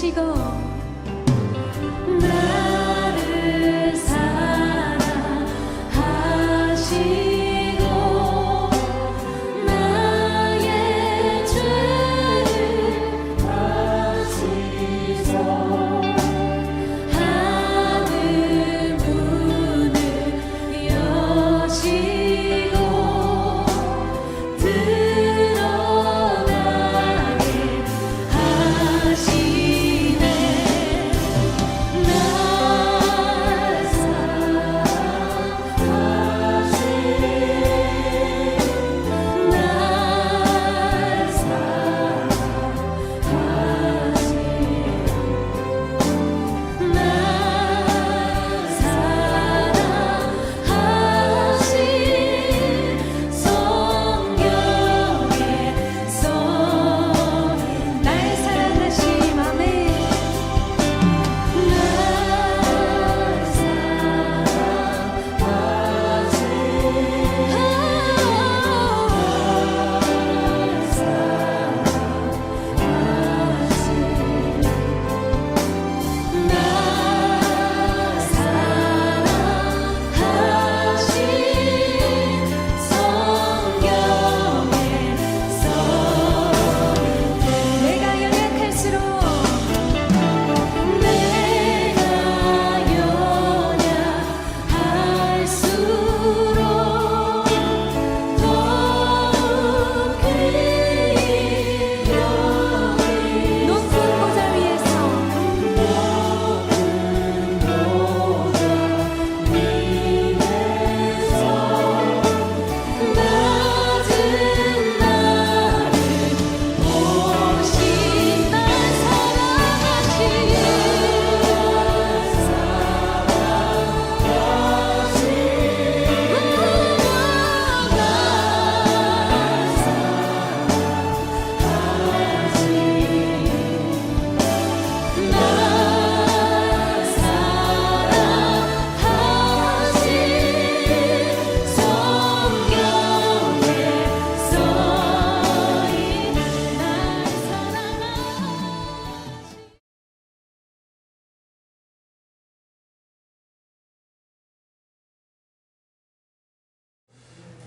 사랑하시고 나를 사랑하시고 나의 죄를 다시소 하늘 문을 여시고 드러나게 하시네.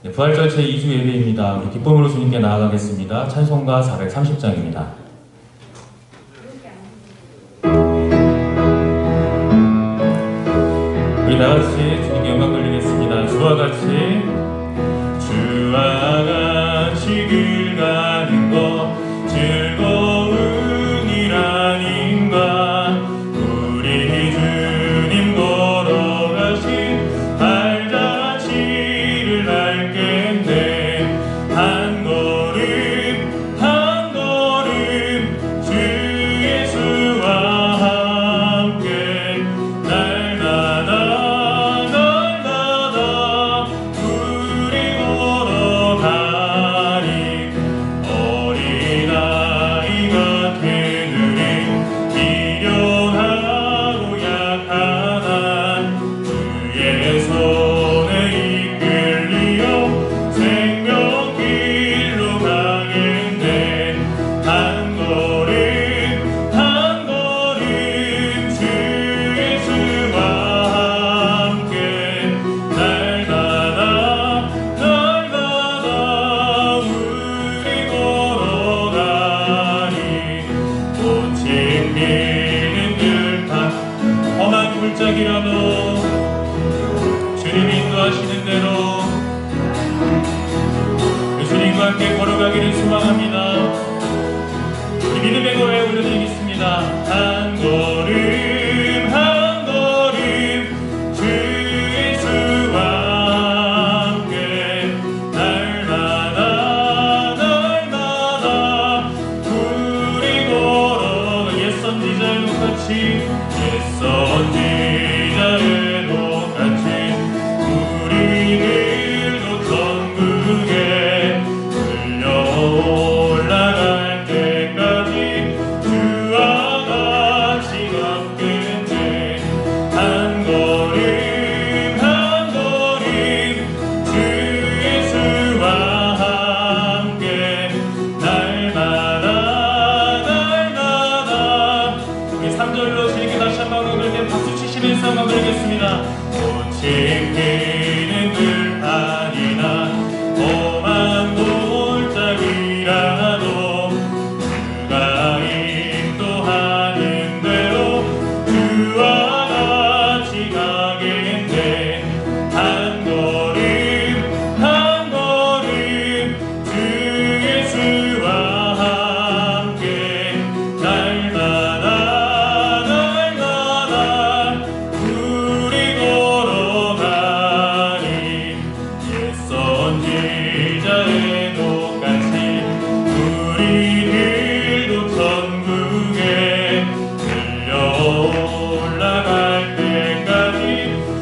날 네, 부활절 제2주 예배입니다. 우리 기쁨으로 주님께 나아가겠습니다. 찬송가 430장입니다. 우리 다같이 주님께 영광 돌리겠습니다. 주와 같이 길 가는 것 즐거운 일 아닌가. 우리 주님 걸어가신 발자취를 밟겠네. 한 걸음 한 걸음 주 예수와 함께 날마다 우리 걸어가리. 어린아이가 되느니 미련하고 약한 주의 손에 이끌리어 생명길로 가겠네. 한 걸음 한 걸음 주 예수와 함께 날마다 우리 걸어가리. 꽃이 피는 듯한 험한 골짜기라도 주님 인도하시는 대로 주님과 함께 걸어가기를 소망합니다. 이 믿음의 노래 올려드리겠습니다. 한 걸음 한 걸음 주 예수와 함께 날마다 우리 걸어가. 옛 선지자의 똑같이 우리들도 천국에 올라갈 때까지 주와 같이 걷겠네. 한 걸음 한 걸음 주 예수와 함께 날마다 3절로 주님께 다시 한번 음악을 때 박수 치시면서 음악 드리겠습니다. 꽃이 피는 들판이나 험한 골짜기라도 그가 인도하는 대로 그와 같이 가겠네. 한 걸음 한 걸음 주 예수와 함께 날마다 날마다 우리 걸어가니 옛 선지자의 똑같이 우리들도 천국에 들려올라갈 때까지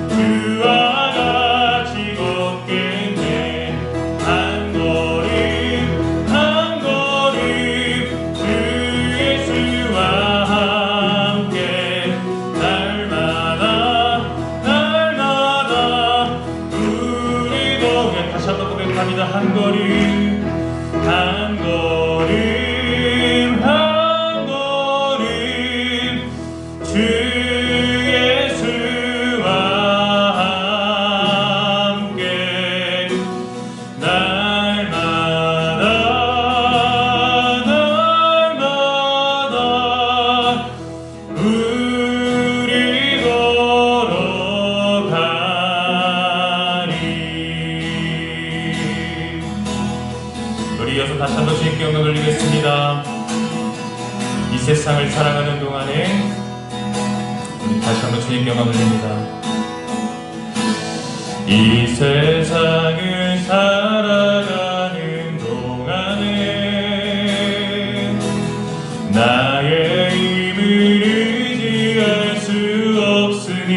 그와 같이 걷겠네. 한 걸음 한 걸음 주 예수와 함께 날마다 날마다 우리도 다시 한번 고백합니다. 한 걸음 한 걸음 한 걸음 주 예수와 함께 날마다 날마다 우리 걸어가니. 우리 이어서 다시 한번 주님께 영광을 드리겠습니다. 이 세상을 살아가는 동안에 우리 다시 한번 주님께 영광을 드립니다. 이 세상을 살아가는 동안에 나의 힘을 의지할 수 없으니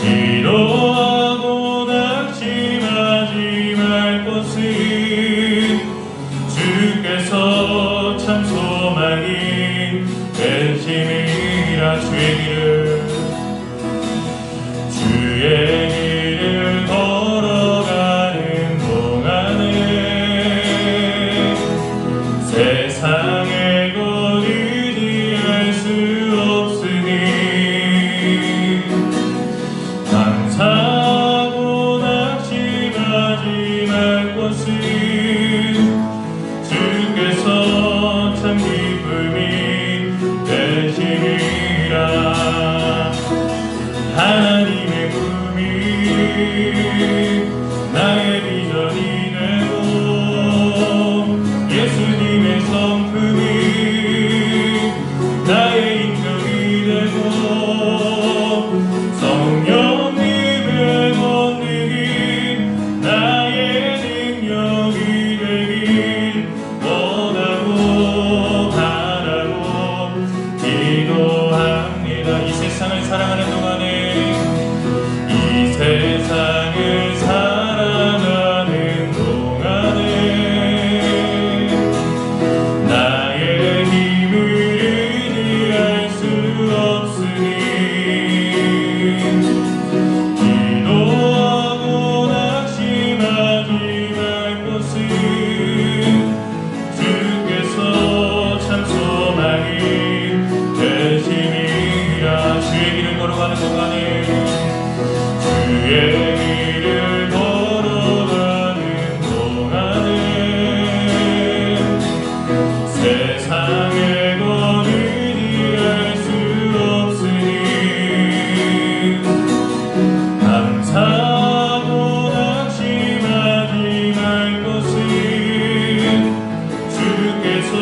기도하고 낙심하지 말 것은 주께서 참 소망이 되심이라. 주의 길을 걸어가는 동안에 세상의 것 의지할 수 없으니 감사하고 낙심하지 말 것은 주께서 참 기쁨이 되심이라. 하나님의 꿈이 나의 비전이 되고 예수님의 성품이 나의 인격이 되고 성령님의 권능이 나의 능력이 되길 원하고 바라고 기도합니다. 이 세상을 살아가는 동안에 이 세상을 살아가는 동안에 나의 힘을 의지할 수 없으니 기도하고 낙심하지 말 것은 주께서 참 소망이 되심이라. 주의 길을 걸어가는 동안에 주의 길을 걸어가는 동안에 세상의 것 의지할 수 없으니 감사하고 낙심하지 말 것은 주께서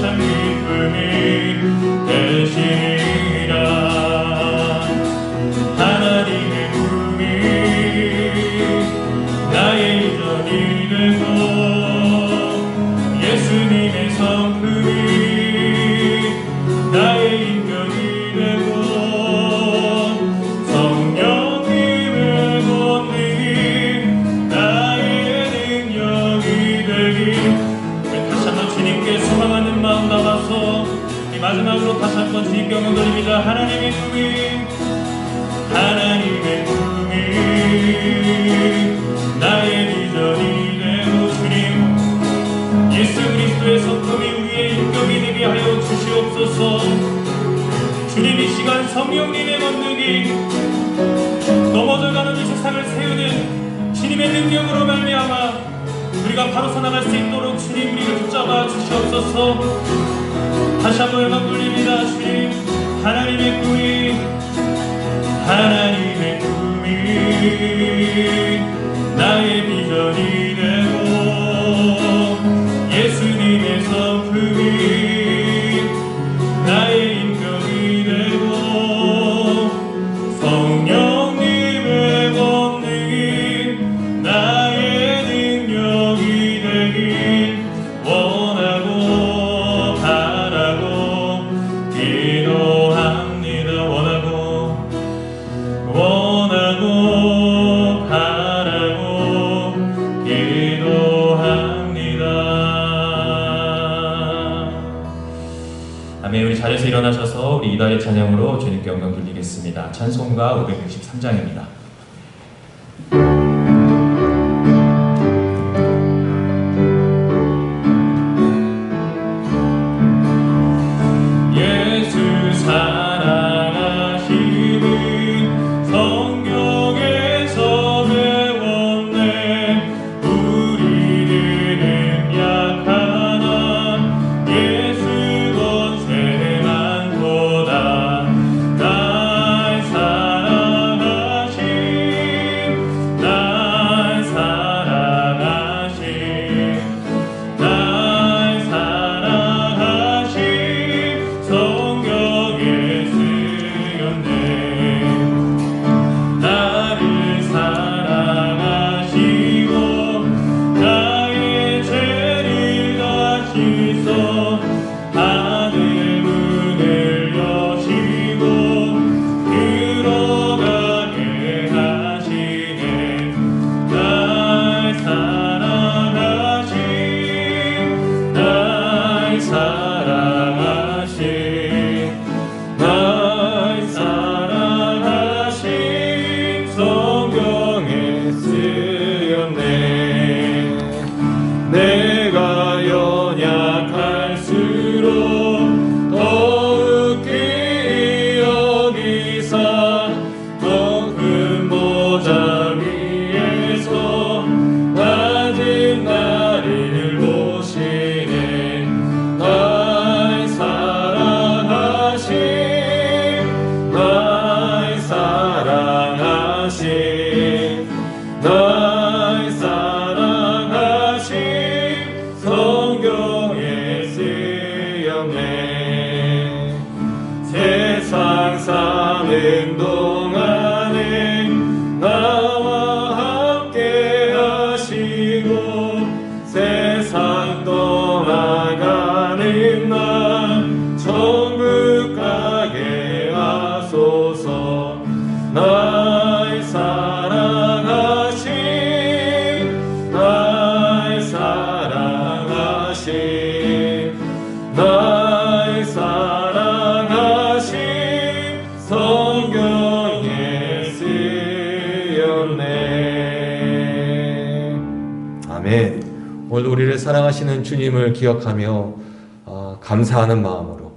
참 기쁨이 되시리라. 하나님의 꿈이 나의 이전이 되고 예수님의 성품이 나의 인격이 되고 성령님의 권능이 나의 능력이 되길. 다시 한번 주님께 소망하는 마음 담아서 이 마지막으로 다시 한번 주님께 영광 돌립니다. 하나님의 꿈이 나의 비전이 되고 주님 예수 그리스도의 성품이 우리의 인격이 되게 하여 주시옵소서. 주님, 이 시간 성령님의 권능이 넘어져가는 이 세상을 세우는 주님의 능력으로 말미암아 우리가 바로 서나갈 수 있도록 주님 우리를 붙잡아 주시옵소서. 다시 한번 영광 돌립니다. 주님, 하나님의 꿈이 나의 비전이 되고 예수님의 성품이 나의 인격이 되고 성령님의 권능이 나의 능력이 되길 원하고 바라고 기도합니다. 원하고 바라고 기도합니다. 아멘. 우리 자리에서 일어나셔서 우리 이달의 찬양으로 주님께 영광 돌리겠습니다. 찬송가 563장입니다. 아멘. 오늘 우리를 사랑하시는 주님을 기억하며 감사하는 마음으로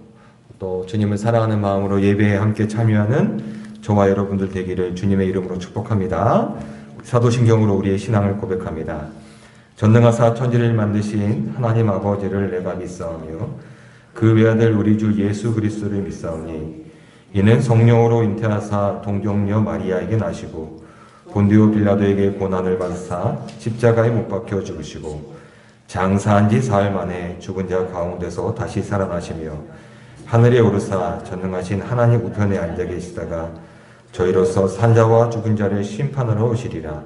또 주님을 사랑하는 마음으로 예배에 함께 참여하는 저와 여러분들 되기를 주님의 이름으로 축복합니다. 사도신경으로 우리의 신앙을 고백합니다. 전능하사 천지를 만드신 하나님 아버지를 내가 믿사오며 그 외아들 우리 주 예수 그리스도를 믿사오니 이는 성령으로 잉태하사 동정녀 마리아에게 나시고 본디오 빌라도에게 고난을 받으사 십자가에 못 박혀 죽으시고 장사한 지 사흘 만에 죽은 자 가운데서 다시 살아나시며 하늘에 오르사 전능하신 하나님 우편에 앉아 계시다가 저희로서 산자와 죽은 자를 심판하러 오시리라.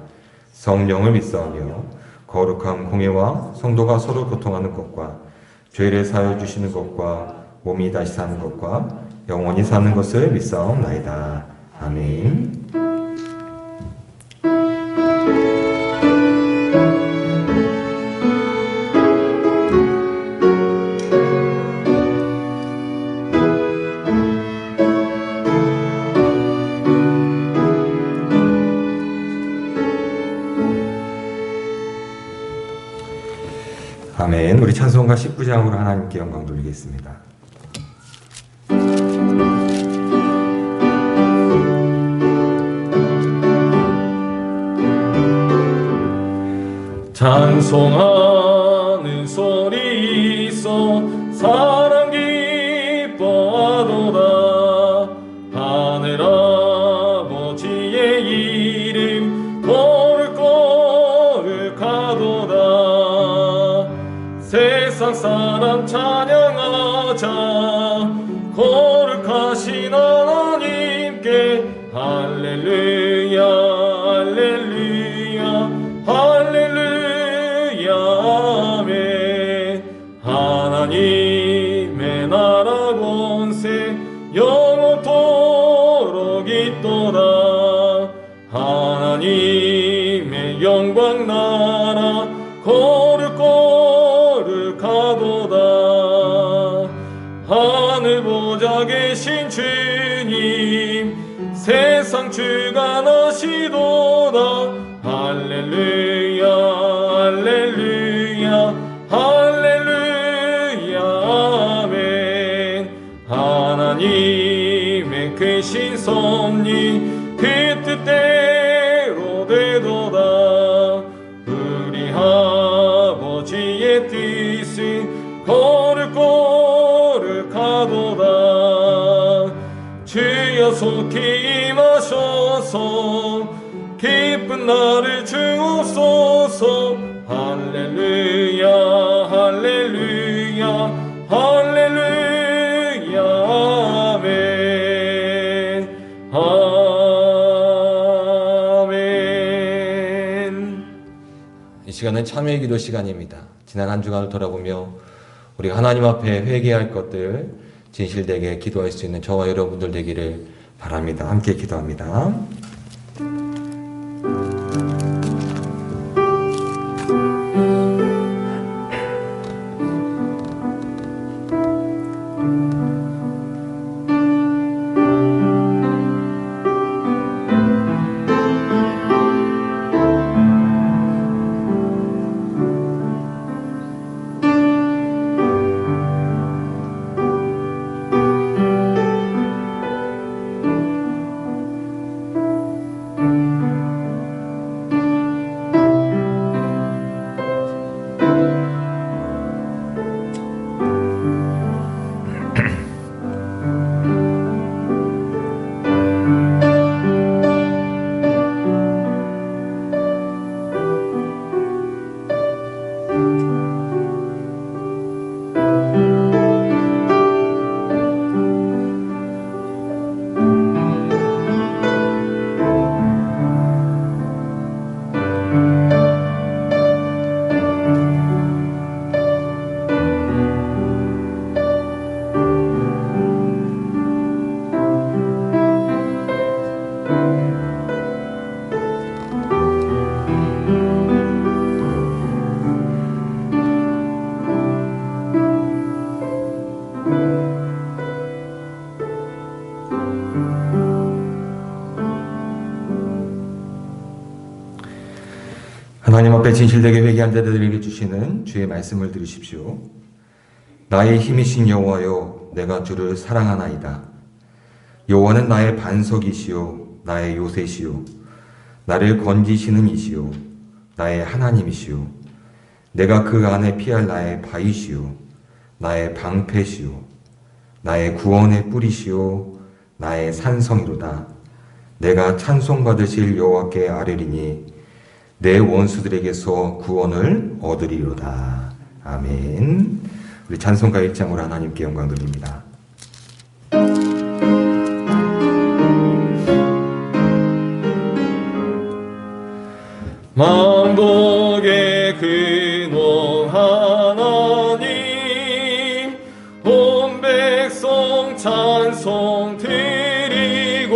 성령을 믿사오며 거룩한 공예와 성도가 서로 교통하는 것과 죄를 사하여 주시는 것과 몸이 다시 사는 것과 영원히 사는 것을 믿사옵나이다. 아멘. 아멘. 우리 찬송가 19장으로 하나님께 영광 돌리겠습니다. 찬송하는 소리 있어 사랑 기뻐하도다. 하늘 아버지의 이름 거룩거룩하도다. 세상 사람 찬양하자. 거룩하신 하나님께 할렐루야 할렐루야 할렐루야 아멘. 하나님의 나라 권세 영원토록 있도다. 하나님의 영광 나라 거룩거룩하도다. 하늘 보좌 계신 주님 세상 주관하시도다. 할렐루야 할렐루야 할렐루야 아멘. 하나님의 크신 섭리 그 뜻대로 되도다. 우리 아버지의 뜻은 거룩거룩하도다. 주여 속히 임하셔서 기쁜 날을 주옵소서. 할렐루야 할렐루야 할렐루야 아멘 아멘. 이 시간은 참여의 기도 시간입니다. 지난 한 주간을 돌아보며 우리가 하나님 앞에 회개할 것들 진실되게 기도할 수 있는 저와 여러분들 되기를 바랍니다. 함께 기도합니다. 하나님 앞에 진실되게 회개한 자들에게 주시는 주의 말씀을 들으십시오. 나의 힘이신 여호와여, 내가 주를 사랑하나이다. 여호와는 나의 반석이시요 나의 요새시요 나를 건지시는 이시요 나의 하나님이시요 내가 그 안에 피할 나의 바위시요 나의 방패시요 나의 구원의 뿌리시요 나의 산성이로다. 내가 찬송받으실 여호와께 아뢰리니 내 원수들에게서 구원을 얻으리로다. 아멘. 우리 찬송가 1장으로 하나님께 영광 돌립니다. 만복의 근원 하나님 온 백성 찬송 드리고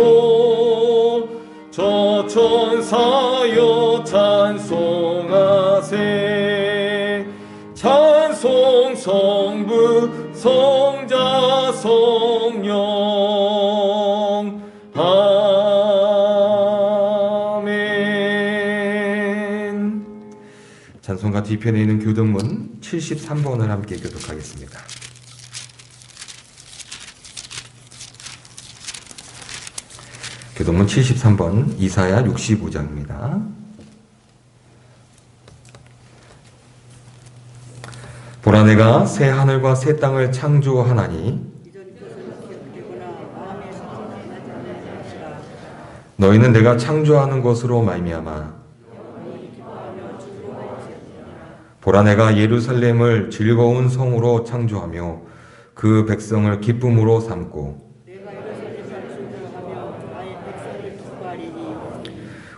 저 천사여 찬송하세. 찬송 성부 성자 성령 아멘. 찬송가 뒤편에 있는 교독문 73번을 함께 교독하겠습니다. 교독문 73번 이사야 65장입니다. 내가 새 하늘과 새 땅을 창조하나니 너희는 내가 창조하는 것으로 말미암아 보라 내가 예루살렘을 즐거운 성으로 창조하며 그 백성을 기쁨으로 삼고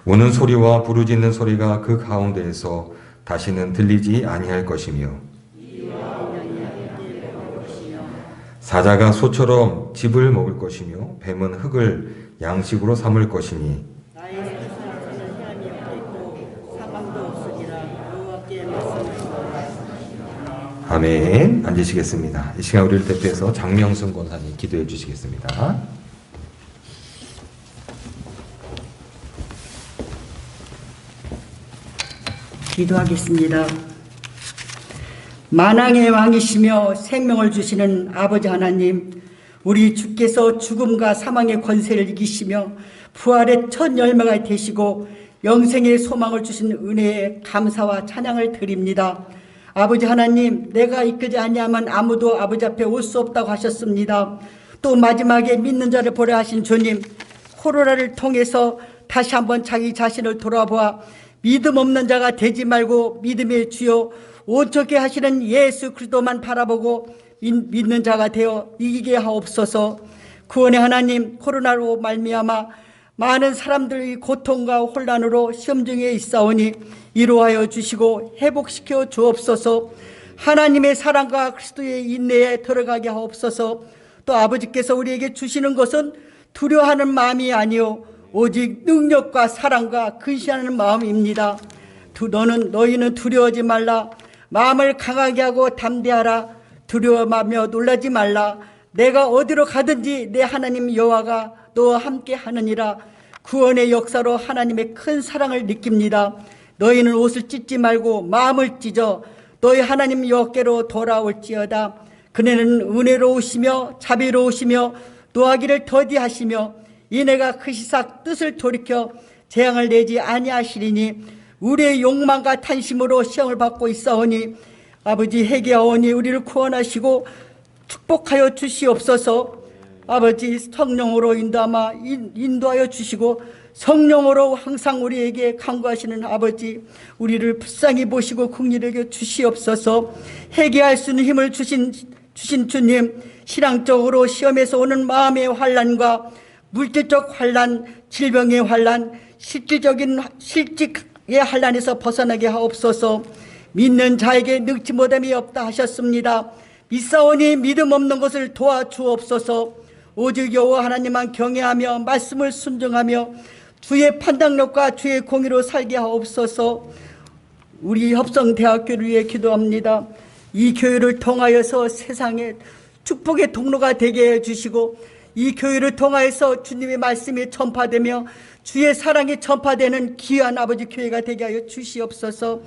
우는 소리와 부르짖는 소리가 그 가운데에서 다시는 들리지 아니할 것이며 사자가 소처럼 짚을 먹을 것이며 뱀은 흙을 양식으로 삼을 것이니 아멘. 앉으시겠습니다. 이 시간 우리를 대표해서 장명순 권사님 기도해 주시겠습니다. 기도하겠습니다. 만왕의 왕이시며 생명을 주시는 아버지 하나님, 우리 주께서 죽음과 사망의 권세를 이기시며 부활의 첫 열매가 되시고 영생의 소망을 주신 은혜에 감사와 찬양을 드립니다. 아버지 하나님, 내가 이끄지 아니하면 아무도 아버지 앞에 올 수 없다고 하셨습니다. 또 마지막에 믿는 자를 보라 하신 주님, 코로나를 통해서 다시 한번 자기 자신을 돌아보아 믿음 없는 자가 되지 말고 믿음의 주요 온전케 하시는 예수 그리스도만 바라보고 믿는 자가 되어 이기게 하옵소서. 구원의 하나님, 코로나로 말미암아 많은 사람들의 고통과 혼란으로 시험 중에 있사오니 이루하여 주시고 회복시켜 주옵소서. 하나님의 사랑과 그리스도의 인내에 들어가게 하옵소서. 또 아버지께서 우리에게 주시는 것은 두려워하는 마음이 아니요 오직 능력과 사랑과 근신하는 마음입니다. 너희는 두려워하지 말라. 마음을 강하게 하고 담대하라. 두려워하며 놀라지 말라. 내가 어디로 가든지 내 하나님 여호와가 너와 함께 하느니라. 구원의 역사로 하나님의 큰 사랑을 느낍니다. 너희는 옷을 찢지 말고 마음을 찢어 너희 하나님 여호와께로 돌아올지어다. 그네는 은혜로우시며 자비로우시며 노하기를 더디하시며 이내가 크시사 뜻을 돌이켜 재앙을 내지 아니하시리니 우리의 욕망과 탄심으로 시험을 받고 있사오니 아버지 회개하오니 우리를 구원하시고 축복하여 주시옵소서. 아버지 성령으로 인도하여 주시고 성령으로 항상 우리에게 간구하시는 아버지, 우리를 불쌍히 보시고 긍휼히 주시옵소서. 회개할 수 있는 힘을 주신 주님, 신앙적으로 시험에서 오는 마음의 환난과 물질적 환난, 질병의 환난, 실질의 환난에서 벗어나게 하옵소서. 믿는 자에게 늙지 못함이 없다 하셨습니다. 믿사오니 믿음 없는 것을 도와주옵소서. 오직 여호와 하나님만 경외하며 말씀을 순종하며 주의 판단력과 주의 공의로 살게 하옵소서. 우리 협성대학교를 위해 기도합니다. 이 교회를 통하여서 세상에 축복의 통로가 되게 해주시고 이 교회를 통하여서 주님의 말씀이 전파되며 주의 사랑이 전파되는 귀한 아버지 교회가 되게 하여 주시옵소서.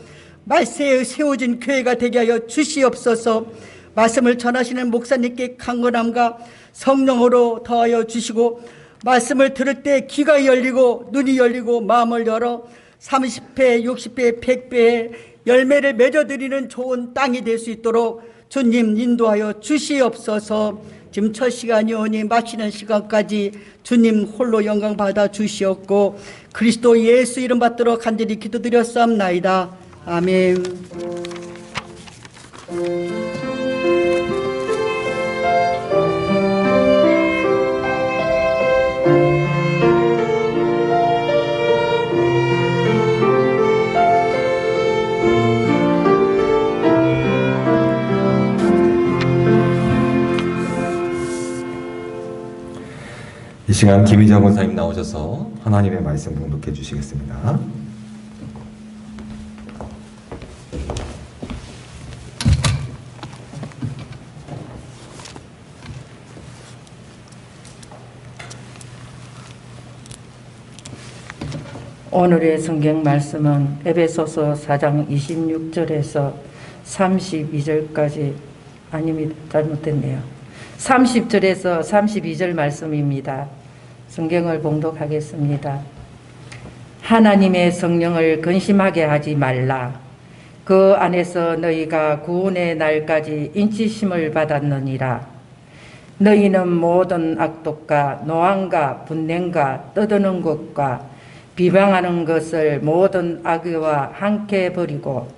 말세에 세워진 교회가 되게 하여 주시옵소서. 말씀을 전하시는 목사님께 강건함과 성령으로 더하여 주시고 말씀을 들을 때 귀가 열리고 눈이 열리고 마음을 열어 30배, 60배, 100배의 열매를 맺어드리는 좋은 땅이 될 수 있도록 주님 인도하여 주시옵소서. 지금 첫 시간이 오니 마치는 시간까지 주님 홀로 영광 받아 주시옵고 그리스도 예수 이름 받들어 간절히 기도드렸사옵나이다. 아멘. 이 시간 김희정 권사님 나오셔서 하나님의 말씀 봉독해 주시겠습니다. 오늘의 성경 말씀은 에베소서 4장 26절에서 32절까지 아닙니다. 잘못됐네요. 30절에서 32절 말씀입니다. 성경을 봉독하겠습니다. 하나님의 성령을 근심하게 하지 말라. 그 안에서 너희가 구원의 날까지 인치심을 받았느니라. 너희는 모든 악독과 노함과 분냉과 떠드는 것과 비방하는 것을 모든 악의와 함께 버리고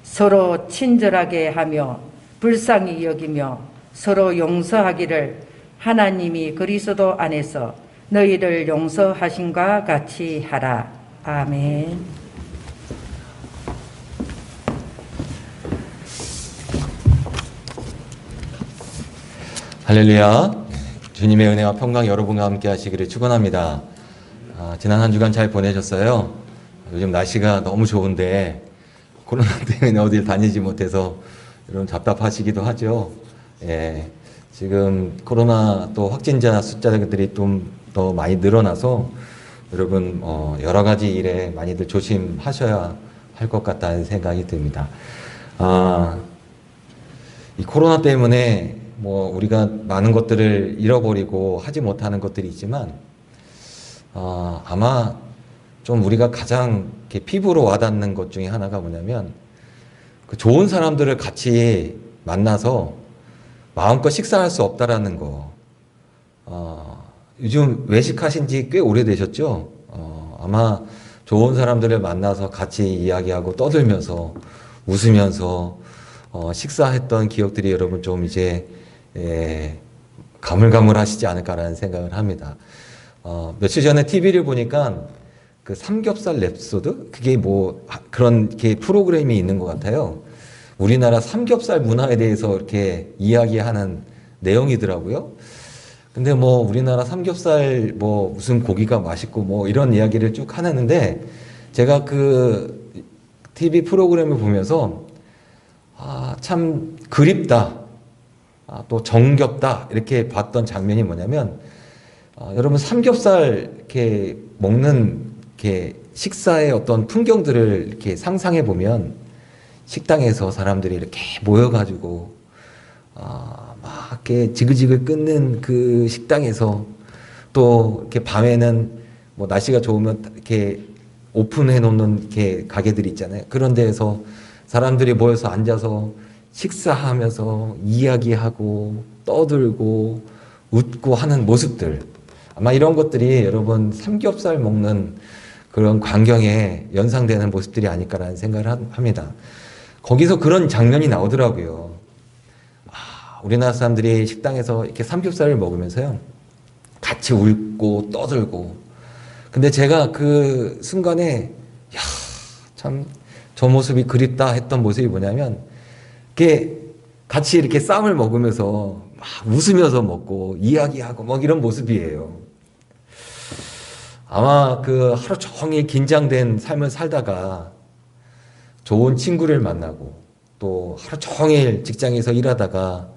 서로 친절하게 하며 불쌍히 여기며 서로 용서하기를 하나님이 그리스도 안에서 너희를 용서하신과 같이 하라. 아멘. 할렐루야. 주님의 은혜와 평강 여러분과 함께 하시기를 축원합니다. 지난 한 주간 잘 보내셨어요? 요즘 날씨가 너무 좋은데 코로나 때문에 어딜 다니지 못해서 여러분 답답하시기도 하죠. 예, 지금 코로나 또 확진자 숫자들이 좀 더 많이 늘어나서 여러분 여러 가지 일에 많이들 조심하셔야 할 것 같다는 생각이 듭니다. 이 코로나 때문에 뭐 우리가 많은 것들을 잃어버리고 하지 못하는 것들이 있지만 아마 좀 우리가 가장 이렇게 피부로 와닿는 것 중에 하나가 뭐냐면 그 좋은 사람들을 같이 만나서 마음껏 식사할 수 없다라는 거. 요즘 외식하신 지 꽤 오래되셨죠? 아마 좋은 사람들을 만나서 같이 이야기하고 떠들면서 웃으면서 식사했던 기억들이 여러분 좀 이제 가물가물하시지 않을까라는 생각을 합니다. 며칠 전에 TV를 보니까 그 삼겹살 랩소드? 그게 뭐 그런 게 프로그램이 있는 것 같아요. 우리나라 삼겹살 문화에 대해서 이렇게 이야기하는 내용이더라고요. 근데 뭐 우리나라 삼겹살 뭐 무슨 고기가 맛있고 뭐 이런 이야기를 쭉 하는데 제가 그 TV 프로그램을 보면서 참 그립다. 또 정겹다. 이렇게 봤던 장면이 뭐냐면 여러분 삼겹살 이렇게 먹는 이렇게 식사의 어떤 풍경들을 이렇게 상상해 보면 식당에서 사람들이 이렇게 모여가지고 막 이렇게 지글지글 끓는 그 식당에서 또 이렇게 밤에는 뭐 날씨가 좋으면 이렇게 오픈해 놓는 이렇게 가게들이 있잖아요. 그런 데에서 사람들이 모여서 앉아서 식사하면서 이야기하고 떠들고 웃고 하는 모습들. 아마 이런 것들이 여러분 삼겹살 먹는 그런 광경에 연상되는 모습들이 아닐까라는 생각을 합니다. 거기서 그런 장면이 나오더라고요. 우리나라 사람들이 식당에서 이렇게 삼겹살을 먹으면서요, 같이 웃고 떠들고. 근데 제가 그 순간에, 참, 저 모습이 그립다 했던 모습이 뭐냐면, 이렇게 같이 이렇게 쌈을 먹으면서 막 웃으면서 먹고 이야기하고 막 이런 모습이에요. 아마 그 하루 종일 긴장된 삶을 살다가 좋은 친구를 만나고 또 하루 종일 직장에서 일하다가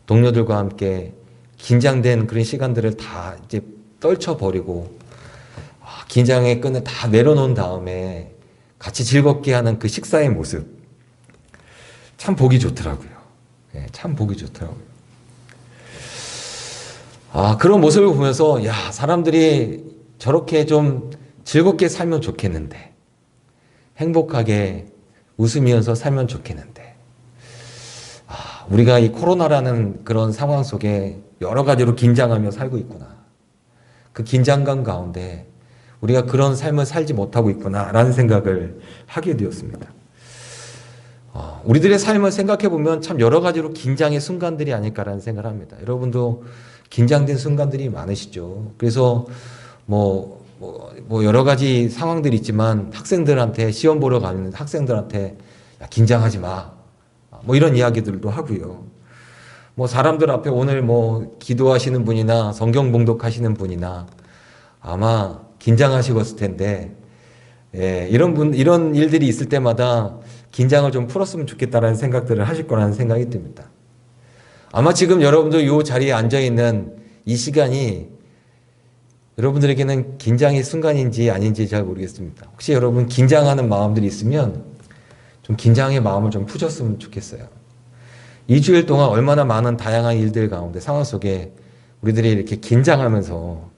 동료들과 함께 긴장된 그런 시간들을 다 이제 떨쳐버리고 긴장의 끈을 다 내려놓은 다음에 같이 즐겁게 하는 그 식사의 모습 참 보기 좋더라고요. 네, 참 보기 좋더라고요. 그런 모습을 보면서 사람들이 저렇게 좀 즐겁게 살면 좋겠는데 행복하게 웃으면서 살면 좋겠는데 우리가 이 코로나라는 그런 상황 속에 여러 가지로 긴장하며 살고 있구나. 그 긴장감 가운데 우리가 그런 삶을 살지 못하고 있구나라는 생각을 하게 되었습니다. 우리들의 삶을 생각해 보면 참 여러 가지로 긴장의 순간들이 아닐까라는 생각을 합니다. 여러분도 긴장된 순간들이 많으시죠. 그래서 뭐 여러 가지 상황들이 있지만 학생들한테 시험 보러 가는 학생들한테 긴장하지 마. 뭐 이런 이야기들도 하고요. 뭐 사람들 앞에 오늘 뭐 기도하시는 분이나 성경 봉독하시는 분이나 아마 긴장하시겠을 텐데 이런 일들이 있을 때마다 긴장을 좀 풀었으면 좋겠다라는 생각들을 하실 거라는 생각이 듭니다. 아마 지금 여러분들 이 자리에 앉아 있는 이 시간이 여러분들에게는 긴장의 순간인지 아닌지 잘 모르겠습니다. 혹시 여러분 긴장하는 마음들이 있으면 좀 긴장의 마음을 좀 푸셨으면 좋겠어요. 2주일 동안 얼마나 많은 다양한 일들 가운데 상황 속에 우리들이 이렇게 긴장하면서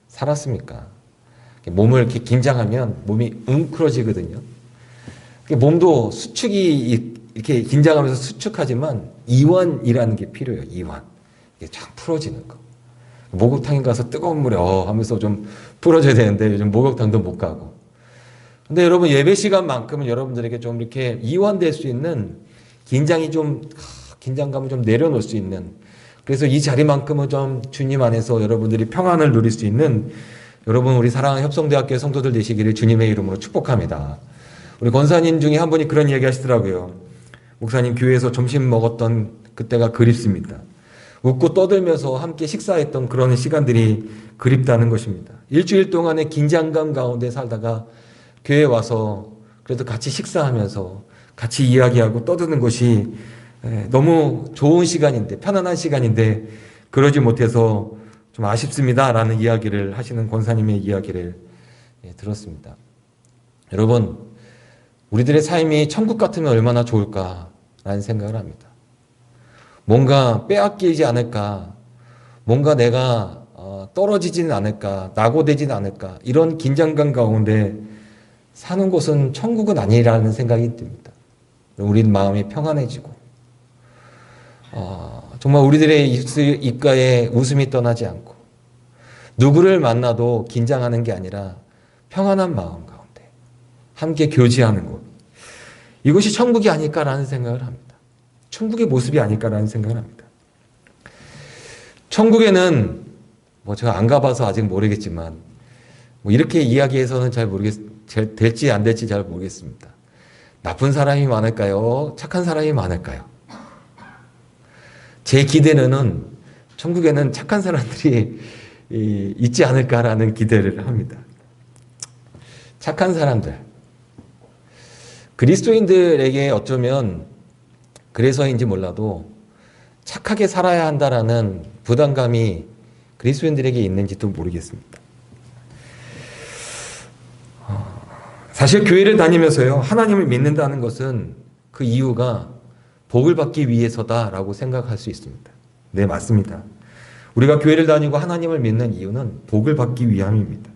살았습니까? 몸을 이렇게 긴장하면 몸이 웅크러지거든요. 몸도 수축이 이렇게 긴장하면서 수축하지만 이완이라는 게 필요해요. 이완. 이게 쫙 풀어지는 거. 목욕탕에 가서 뜨거운 물에 하면서 좀 풀어줘야 되는데 요즘 목욕탕도 못 가고. 근데 여러분 예배 시간만큼은 여러분들에게 좀 이렇게 이완될 수 있는 긴장감을 좀 내려놓을 수 있는, 그래서 이 자리만큼은 좀 주님 안에서 여러분들이 평안을 누릴 수 있는 여러분 우리 사랑하는 협성대학교 성도들 되시기를 주님의 이름으로 축복합니다. 우리 권사님 중에 한 분이 그런 이야기 하시더라고요. 목사님, 교회에서 점심 먹었던 그때가 그립습니다. 웃고 떠들면서 함께 식사했던 그런 시간들이 그립다는 것입니다. 일주일 동안의 긴장감 가운데 살다가 교회에 와서 그래도 같이 식사하면서 같이 이야기하고 떠드는 것이 너무 좋은 시간인데, 편안한 시간인데 그러지 못해서 좀 아쉽습니다 라는 이야기를 하시는 권사님의 이야기를 들었습니다. 여러분, 우리들의 삶이 천국 같으면 얼마나 좋을까라는 생각을 합니다. 뭔가 빼앗기지 않을까, 뭔가 내가 떨어지지는 않을까, 낙오되지는 않을까, 이런 긴장감 가운데 사는 곳은 천국은 아니라는 생각이 듭니다. 우리 마음이 평안해지고 정말 우리들의 입가에 웃음이 떠나지 않고 누구를 만나도 긴장하는 게 아니라 평안한 마음 가운데 함께 교제하는 곳, 이것이 천국이 아닐까라는 생각을 합니다. 천국의 모습이 아닐까라는 생각을 합니다. 천국에는 제가 안 가봐서 아직 모르겠지만 이렇게 이야기해서는 될지 안 될지 잘 모르겠습니다. 나쁜 사람이 많을까요? 착한 사람이 많을까요? 제 기대는 천국에는 착한 사람들이 있지 않을까라는 기대를 합니다. 착한 사람들. 그리스도인들에게 어쩌면 그래서인지 몰라도 착하게 살아야 한다라는 부담감이 그리스도인들에게 있는지도 모르겠습니다. 사실 교회를 다니면서요, 하나님을 믿는다는 것은 그 이유가 복을 받기 위해서다라고 생각할 수 있습니다. 네, 맞습니다. 우리가 교회를 다니고 하나님을 믿는 이유는 복을 받기 위함입니다.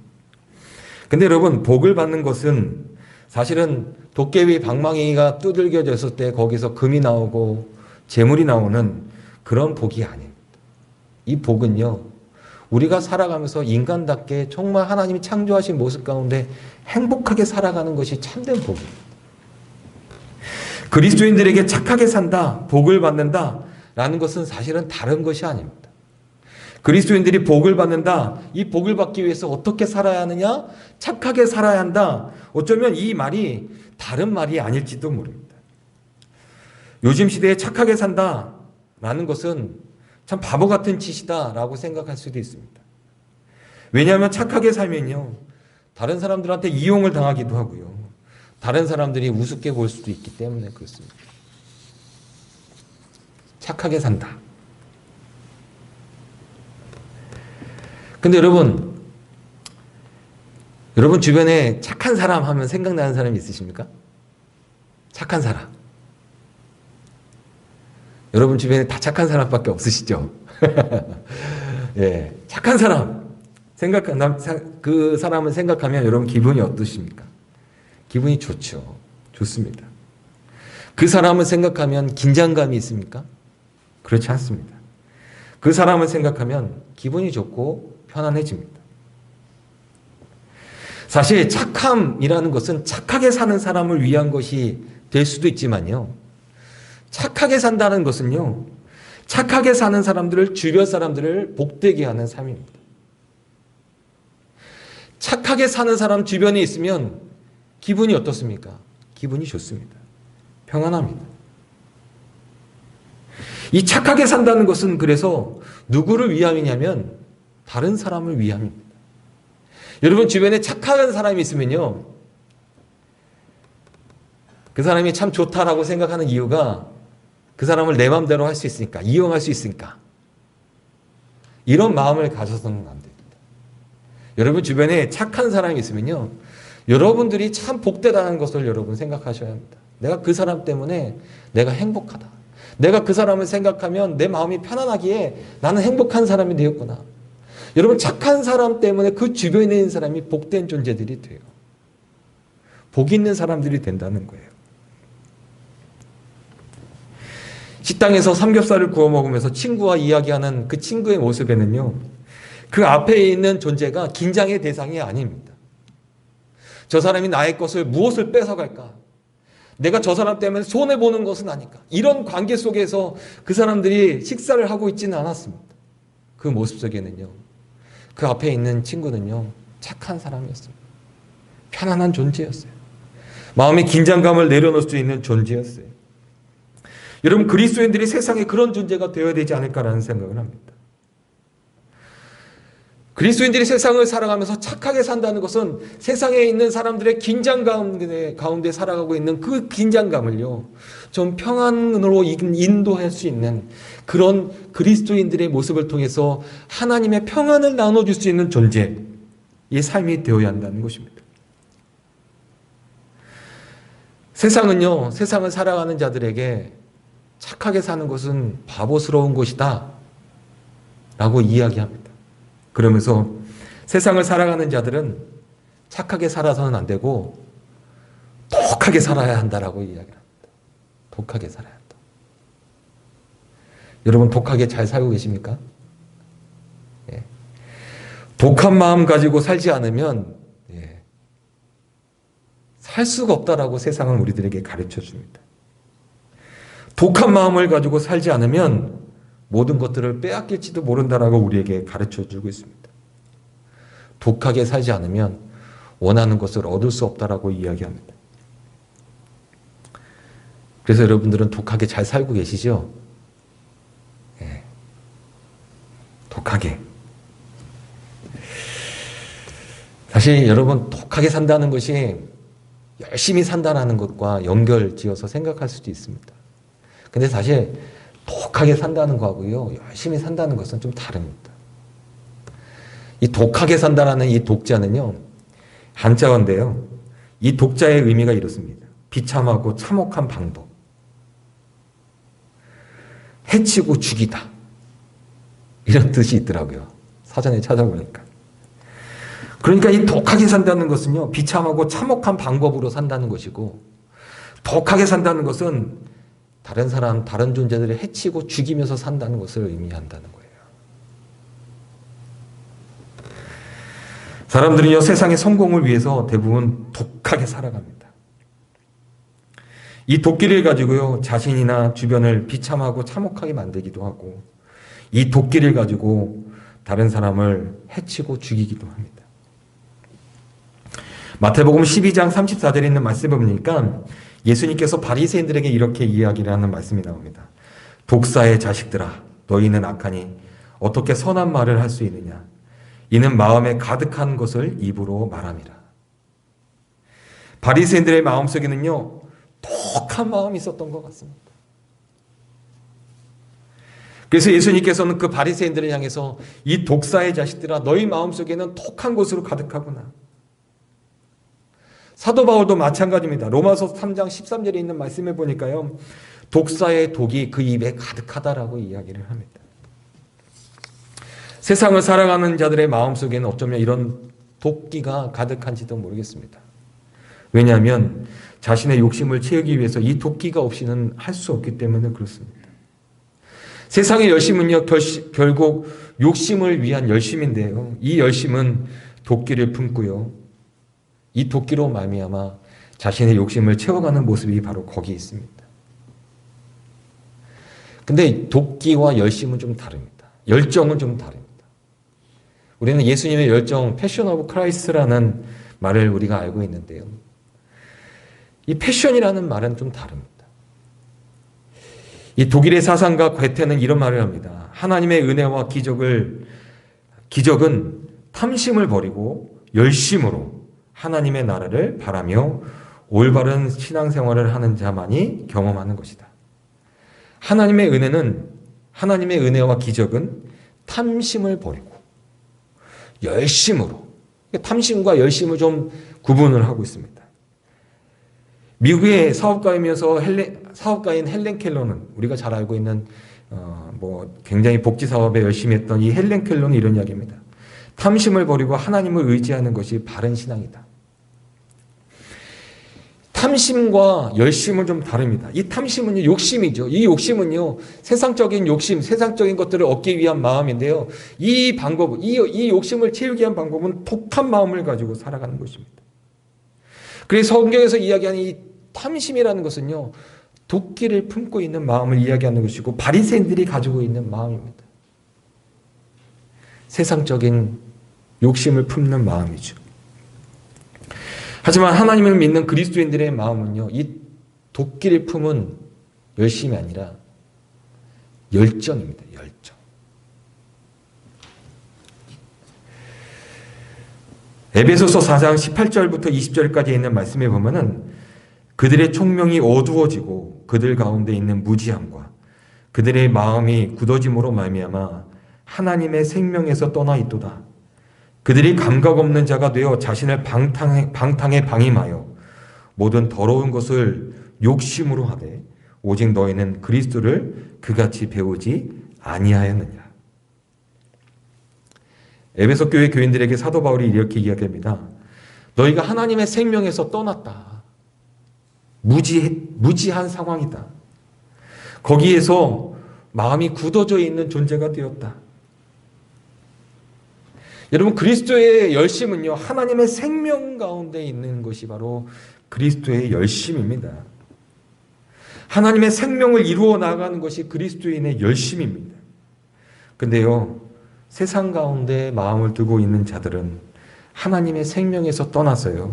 근데 여러분, 복을 받는 것은 사실은 도깨비 방망이가 두들겨졌을 때 거기서 금이 나오고 재물이 나오는 그런 복이 아닙니다. 이 복은요, 우리가 살아가면서 인간답게 정말 하나님이 창조하신 모습 가운데 행복하게 살아가는 것이 참된 복입니다. 그리스도인들에게 착하게 산다, 복을 받는다 라는 것은 사실은 다른 것이 아닙니다. 그리스도인들이 복을 받는다, 이 복을 받기 위해서 어떻게 살아야 하느냐? 착하게 살아야 한다. 어쩌면 이 말이 다른 말이 아닐지도 모릅니다. 요즘 시대에 착하게 산다 라는 것은 참 바보 같은 짓이다 라고 생각할 수도 있습니다. 왜냐하면 착하게 살면요, 다른 사람들한테 이용을 당하기도 하고요, 다른 사람들이 우습게 볼 수도 있기 때문에 그렇습니다. 착하게 산다. 근데 여러분 주변에 착한 사람 하면 생각나는 사람이 있으십니까? 착한 사람. 여러분 주변에 다 착한 사람밖에 없으시죠? 예, 착한 사람. 그 사람을 생각하면 여러분 기분이 어떠십니까? 기분이 좋죠. 좋습니다. 그 사람을 생각하면 긴장감이 있습니까? 그렇지 않습니다. 그 사람을 생각하면 기분이 좋고 편안해집니다. 사실 착함이라는 것은 착하게 사는 사람을 위한 것이 될 수도 있지만요, 착하게 산다는 것은요, 착하게 사는 사람들을, 주변 사람들을 복되게 하는 삶입니다. 착하게 사는 사람 주변에 있으면 기분이 어떻습니까? 기분이 좋습니다. 평안합니다. 이 착하게 산다는 것은 그래서 누구를 위함이냐면 다른 사람을 위함입니다. 여러분 주변에 착한 사람이 있으면요, 그 사람이 참 좋다라고 생각하는 이유가 그 사람을 내 마음대로 할 수 있으니까, 이용할 수 있으니까. 이런 마음을 가져서는 안 됩니다. 여러분 주변에 착한 사람이 있으면요, 여러분들이 참 복되다는 것을 여러분 생각하셔야 합니다. 내가 그 사람 때문에 내가 행복하다. 내가 그 사람을 생각하면 내 마음이 편안하기에 나는 행복한 사람이 되었구나. 여러분 착한 사람 때문에 그 주변에 있는 사람이 복된 존재들이 돼요. 복 있는 사람들이 된다는 거예요. 식당에서 삼겹살을 구워 먹으면서 친구와 이야기하는 그 친구의 모습에는요, 그 앞에 있는 존재가 긴장의 대상이 아닙니다. 저 사람이 나의 것을 무엇을 뺏어갈까? 내가 저 사람 때문에 손해보는 것은 아닐까? 이런 관계 속에서 그 사람들이 식사를 하고 있지는 않았습니다. 그 모습 속에는요, 그 앞에 있는 친구는요, 착한 사람이었습니다. 편안한 존재였어요. 마음의 긴장감을 내려놓을 수 있는 존재였어요. 여러분, 그리스도인들이 세상에 그런 존재가 되어야 되지 않을까라는 생각을 합니다. 그리스도인들이 세상을 살아가면서 착하게 산다는 것은 세상에 있는 사람들의 긴장감 가운데 살아가고 있는 그 긴장감을요, 좀 평안으로 인도할 수 있는 그런 그리스도인들의 모습을 통해서 하나님의 평안을 나눠줄 수 있는 존재의 삶이 되어야 한다는 것입니다. 세상은요, 세상을 살아가는 자들에게 착하게 사는 것은 바보스러운 것이다 라고 이야기합니다. 그러면서 세상을 살아가는 자들은 착하게 살아서는 안 되고 독하게 살아야 한다라고 이야기를 합니다. 독하게 살아야 한다. 여러분, 독하게 잘 살고 계십니까? 예. 독한 마음 가지고 살지 않으면 살 수가 없다라고 세상은 우리들에게 가르쳐 줍니다. 독한 마음을 가지고 살지 않으면 모든 것들을 빼앗길지도 모른다라고 우리에게 가르쳐 주고 있습니다. 독하게 살지 않으면 원하는 것을 얻을 수 없다라고 이야기합니다. 그래서 여러분들은 독하게 잘 살고 계시죠? 예. 독하게. 사실 여러분, 독하게 산다는 것이 열심히 산다는 것과 연결지어서 생각할 수도 있습니다. 근데 사실 독하게 산다는 거하고요, 열심히 산다는 것은 좀 다릅니다. 이 독하게 산다라는 이 독자는요, 한자어인데요, 이 독자의 의미가 이렇습니다. 비참하고 참혹한 방법, 해치고 죽이다, 이런 뜻이 있더라고요. 사전에 찾아보니까. 그러니까 이 독하게 산다는 것은요, 비참하고 참혹한 방법으로 산다는 것이고, 독하게 산다는 것은 다른 사람, 다른 존재들을 해치고 죽이면서 산다는 것을 의미한다는 거예요. 사람들은요, 세상의 성공을 위해서 대부분 독하게 살아갑니다. 이 도끼를 가지고요, 자신이나 주변을 비참하고 참혹하게 만들기도 하고, 이 도끼를 가지고 다른 사람을 해치고 죽이기도 합니다. 마태복음 12장 34절에 있는 말씀을 보니까 예수님께서 바리새인들에게 이렇게 이야기를 하는 말씀이 나옵니다. 독사의 자식들아, 너희는 악하니 어떻게 선한 말을 할 수 있느냐? 이는 마음에 가득한 것을 입으로 말함이라. 바리새인들의 마음속에는요, 독한 마음이 있었던 것 같습니다. 그래서 예수님께서는 그 바리새인들을 향해서 이 독사의 자식들아, 너희 마음속에는 독한 것으로 가득하구나. 사도 바울도 마찬가지입니다. 로마서 3장 13절에 있는 말씀에 보니까요, 독사의 독이 그 입에 가득하다라고 이야기를 합니다. 세상을 살아가는 자들의 마음속에는 어쩌면 이런 독기가 가득한지도 모르겠습니다. 왜냐하면 자신의 욕심을 채우기 위해서 이 독기가 없이는 할 수 없기 때문에 그렇습니다. 세상의 열심은요, 결국 욕심을 위한 열심인데요, 이 열심은 도끼를 품고요, 이 도끼로 말미암아 자신의 욕심을 채워가는 모습이 바로 거기에 있습니다. 근데 도끼와 열심은 좀 다릅니다. 열정은 좀 다릅니다. 우리는 예수님의 열정, 패션 오브 크라이스트라는 말을 우리가 알고 있는데요, 이 패션이라는 말은 좀 다릅니다. 이 독일의 사상가 괴테는 이런 말을 합니다. 하나님의 은혜와 기적은 탐심을 버리고 열심으로 하나님의 나라를 바라며 올바른 신앙생활을 하는 자만이 경험하는 것이다. 하나님의 은혜와 기적은 탐심을 버리고 열심으로, 탐심과 열심을 좀 구분을 하고 있습니다. 미국의 사업가이면서 사업가인 헬렌 켈러는, 우리가 잘 알고 있는 굉장히 복지 사업에 열심히 했던 이 헬렌 켈러는 이런 이야기입니다. 탐심을 버리고 하나님을 의지하는 것이 바른 신앙이다. 탐심과 열심은 좀 다릅니다. 이 탐심은요, 욕심이죠. 이 욕심은요, 세상적인 욕심, 세상적인 것들을 얻기 위한 마음인데요. 이 방법, 이 욕심을 채우기 위한 방법은 독한 마음을 가지고 살아가는 것입니다. 그래서 성경에서 이야기하는 이 탐심이라는 것은요, 도끼를 품고 있는 마음을 이야기하는 것이고, 바리새인들이 가지고 있는 마음입니다. 세상적인 욕심을 품는 마음이죠. 하지만 하나님을 믿는 그리스도인들의 마음은요, 이 도끼를 품은 열심이 아니라 열정입니다. 열정. 에베소서 4장 18절부터 20절까지 있는 말씀에 보면은 그들의 총명이 어두워지고 그들 가운데 있는 무지함과 그들의 마음이 굳어짐으로 말미암아 하나님의 생명에서 떠나 있도다. 그들이 감각 없는 자가 되어 자신을 방탕에 방임하여 모든 더러운 것을 욕심으로 하되 오직 너희는 그리스도를 그같이 배우지 아니하였느냐. 에베소 교회 교인들에게 사도 바울이 이렇게 이야기합니다. 너희가 하나님의 생명에서 떠났다. 무지한 상황이다. 거기에서 마음이 굳어져 있는 존재가 되었다. 여러분, 그리스도의 열심은요, 하나님의 생명 가운데 있는 것이 바로 그리스도의 열심입니다. 하나님의 생명을 이루어 나가는 것이 그리스도인의 열심입니다. 근데요, 세상 가운데 마음을 두고 있는 자들은 하나님의 생명에서 떠나서요,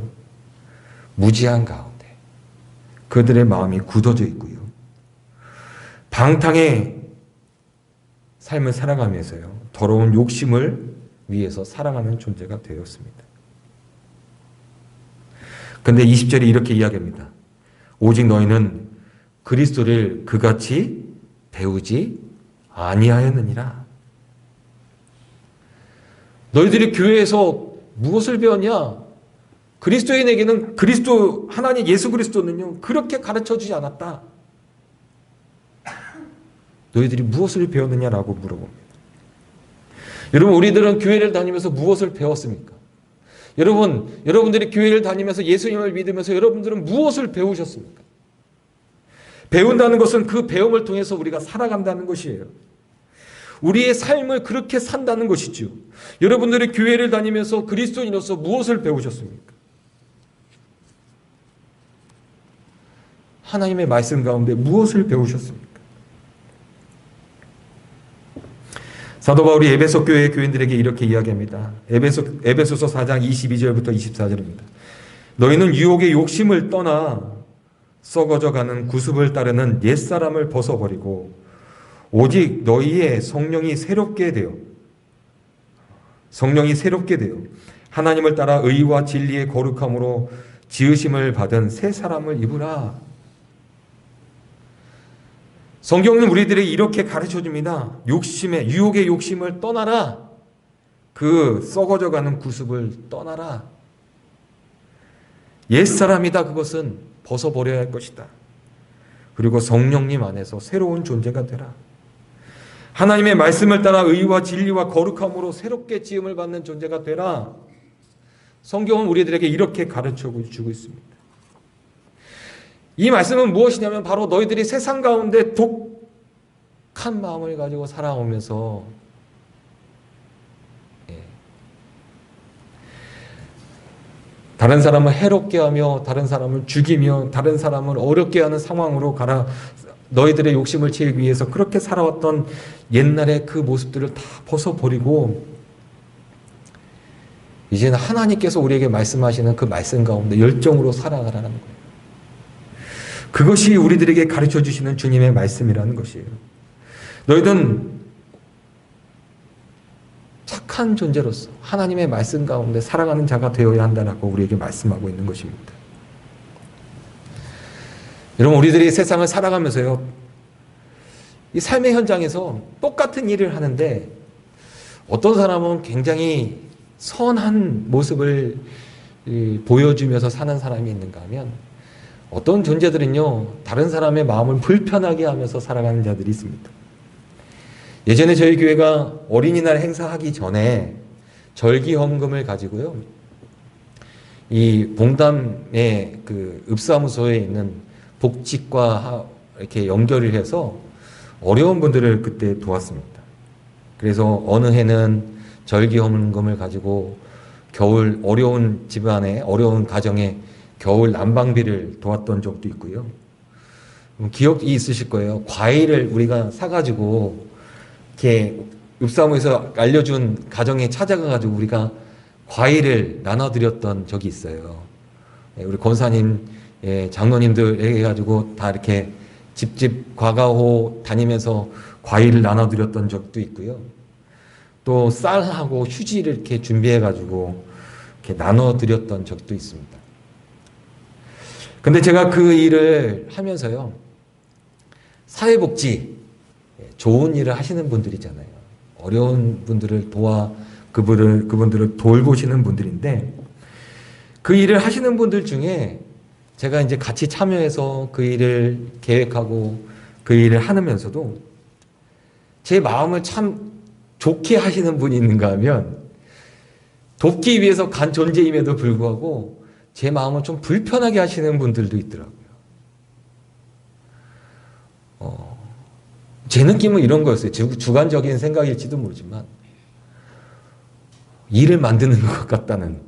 무지한 가운데 그들의 마음이 굳어져 있고요, 방탕의 삶을 살아가면서요, 더러운 욕심을 위해서 살아가는 존재가 되었습니다. 근데 20절이 이렇게 이야기합니다. 오직 너희는 그리스도를 그같이 배우지 아니하였느니라. 너희들이 교회에서 무엇을 배웠냐? 그리스도인에게는 그리스도, 하나님 예수 그리스도는요, 그렇게 가르쳐 주지 않았다. 너희들이 무엇을 배웠느냐라고 물어봅니다. 여러분, 우리들은 교회를 다니면서 무엇을 배웠습니까? 여러분들이 교회를 다니면서 예수님을 믿으면서 여러분들은 무엇을 배우셨습니까? 배운다는 것은 그 배움을 통해서 우리가 살아간다는 것이에요. 우리의 삶을 그렇게 산다는 것이죠. 여러분들이 교회를 다니면서 그리스도인으로서 무엇을 배우셨습니까? 하나님의 말씀 가운데 무엇을 배우셨습니까? 사도 바울이 에베소 교회 교인들에게 이렇게 이야기합니다. 에베소서 4장 22절부터 24절입니다. 너희는 유혹의 욕심을 떠나 썩어져가는 구습을 따르는 옛사람을 벗어버리고 오직 너희의 성령이 새롭게 되어 하나님을 따라 의와 진리의 거룩함으로 지으심을 받은 새 사람을 입으라. 성경은 우리들에게 이렇게 가르쳐줍니다. 유혹의 욕심을 떠나라. 그 썩어져가는 구습을 떠나라. 옛사람이다. 그것은 벗어버려야 할 것이다. 그리고 성령님 안에서 새로운 존재가 되라. 하나님의 말씀을 따라 의와 진리와 거룩함으로 새롭게 지음을 받는 존재가 되라. 성경은 우리들에게 이렇게 가르쳐주고 있습니다. 이 말씀은 무엇이냐면 바로 너희들이 세상 가운데 독한 마음을 가지고 살아오면서 다른 사람을 해롭게 하며 다른 사람을 죽이며 다른 사람을 어렵게 하는 상황으로 너희들의 욕심을 채우기 위해서 그렇게 살아왔던 옛날의 그 모습들을 다 벗어버리고 이제는 하나님께서 우리에게 말씀하시는 그 말씀 가운데 열정으로 살아가라는 거예요. 그것이 우리들에게 가르쳐 주시는 주님의 말씀이라는 것이에요. 너희는 착한 존재로서 하나님의 말씀 가운데 살아가는 자가 되어야 한다라고 우리에게 말씀하고 있는 것입니다. 여러분, 우리들이 세상을 살아가면서요, 이 삶의 현장에서 똑같은 일을 하는데 어떤 사람은 굉장히 선한 모습을 보여주면서 사는 사람이 있는가 하면 어떤 존재들은요, 다른 사람의 마음을 불편하게 하면서 살아가는 자들이 있습니다. 예전에 저희 교회가 어린이날 행사하기 전에 절기헌금을 가지고요, 이 봉담의 그 읍사무소에 있는 복직과 이렇게 연결을 해서 어려운 분들을 그때 도왔습니다. 그래서 어느 해는 절기헌금을 가지고 겨울 어려운 집안에 어려운 가정에 겨울 난방비를 도왔던 적도 있고요. 기억이 있으실 거예요. 과일을 우리가 사가지고 이렇게 읍사무에서 알려준 가정에 찾아가가지고 우리가 과일을 나눠드렸던 적이 있어요. 우리 권사님, 장로님들 해가지고 다 이렇게 집집 과가호 다니면서 과일을 나눠드렸던 적도 있고요. 또 쌀하고 휴지를 이렇게 준비해가지고 이렇게 나눠드렸던 적도 있습니다. 근데 제가 그 일을 하면서요, 사회복지, 좋은 일을 하시는 분들이잖아요. 어려운 분들을 도와 그분들을 돌보시는 분들인데, 그 일을 하시는 분들 중에 제가 이제 같이 참여해서 그 일을 계획하고 그 일을 하면서도 제 마음을 참 좋게 하시는 분이 있는가 하면, 돕기 위해서 간 존재임에도 불구하고 제 마음을 좀 불편하게 하시는 분들도 있더라고요. 제 느낌은 이런 거였어요. 주관적인 생각일지도 모르지만, 일을 만드는 것 같다는,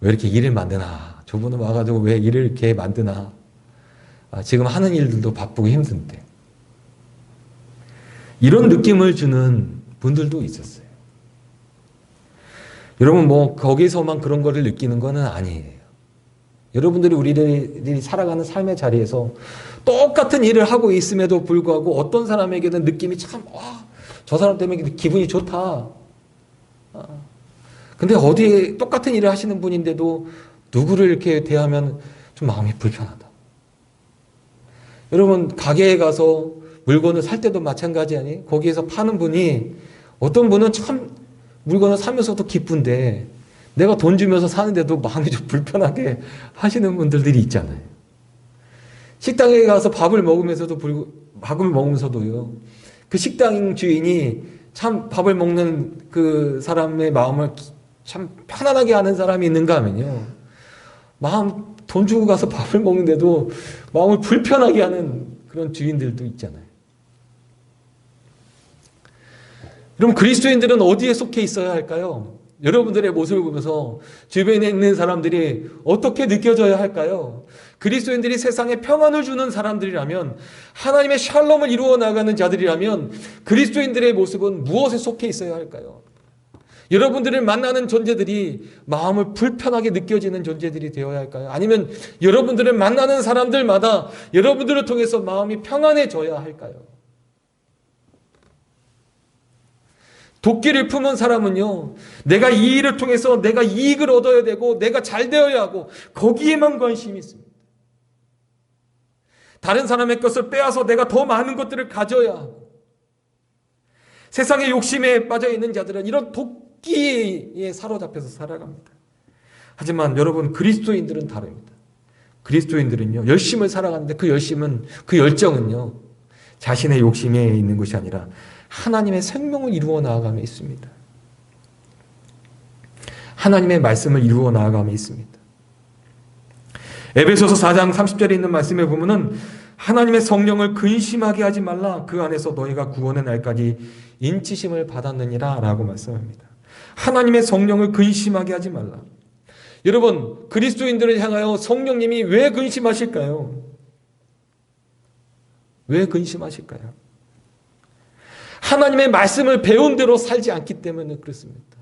왜 이렇게 일을 만드나, 저분은 와가지고 왜 일을 이렇게 만드나, 지금 하는 일들도 바쁘고 힘든데, 이런 느낌을 주는 분들도 있었어요. 여러분, 뭐 거기서만 그런 거를 느끼는 거는 아니에요. 여러분들이 우리들이 살아가는 삶의 자리에서 똑같은 일을 하고 있음에도 불구하고 어떤 사람에게는 느낌이 참, 저 사람 때문에 기분이 좋다. 근데 어디에 똑같은 일을 하시는 분인데도 누구를 이렇게 대하면 좀 마음이 불편하다. 여러분, 가게에 가서 물건을 살 때도 마찬가지 아니에요? 거기에서 파는 분이, 어떤 분은 참 물건을 사면서도 기쁜데 내가 돈 주면서 사는데도 마음이 좀 불편하게 하시는 분들이 있잖아요. 식당에 가서 밥을 먹으면서도요, 그 식당 주인이 참 밥을 먹는 그 사람의 마음을 참 편안하게 하는 사람이 있는가 하면요, 돈 주고 가서 밥을 먹는데도 마음을 불편하게 하는 그런 주인들도 있잖아요. 그럼 그리스도인들은 어디에 속해 있어야 할까요? 여러분들의 모습을 보면서 주변에 있는 사람들이 어떻게 느껴져야 할까요? 그리스도인들이 세상에 평안을 주는 사람들이라면, 하나님의 샬롬을 이루어 나가는 자들이라면 그리스도인들의 모습은 무엇에 속해 있어야 할까요? 여러분들을 만나는 존재들이 마음을 불편하게 느껴지는 존재들이 되어야 할까요? 아니면 여러분들을 만나는 사람들마다 여러분들을 통해서 마음이 평안해져야 할까요? 도끼를 품은 사람은요, 내가 이 일을 통해서 내가 이익을 얻어야 되고 내가 잘 되어야 하고 거기에만 관심이 있습니다. 다른 사람의 것을 빼앗아 내가 더 많은 것들을 가져야 하고, 세상의 욕심에 빠져 있는 자들은 이런 도끼에 사로잡혀서 살아갑니다. 하지만 여러분, 그리스도인들은 다릅니다. 그리스도인들은요, 열심을 살아가는데 그 열정은요, 자신의 욕심에 있는 것이 아니라 하나님의 생명을 이루어 나아감에 있습니다. 하나님의 말씀을 이루어 나아감에 있습니다. 에베소서 4장 30절에 있는 말씀에 보면은, 하나님의 성령을 근심하게 하지 말라, 그 안에서 너희가 구원의 날까지 인치심을 받았느니라 라고 말씀합니다. 하나님의 성령을 근심하게 하지 말라. 여러분, 그리스도인들을 향하여 성령님이 왜 근심하실까요? 왜 근심하실까요? 하나님의 말씀을 배운 대로 살지 않기 때문에 그렇습니다.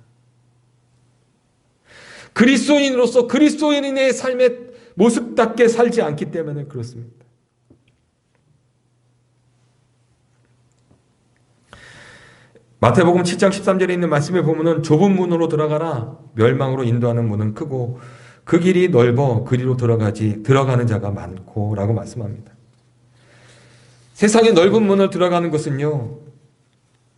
그리스도인으로서 그리스도인의 삶의 모습답게 살지 않기 때문에 그렇습니다. 마태복음 7장 13절에 있는 말씀에 보면은, 좁은 문으로 들어가라, 멸망으로 인도하는 문은 크고 그 길이 넓어 그리로 들어가는 자가 많고 라고 말씀합니다. 세상의 넓은 문을 들어가는 것은요,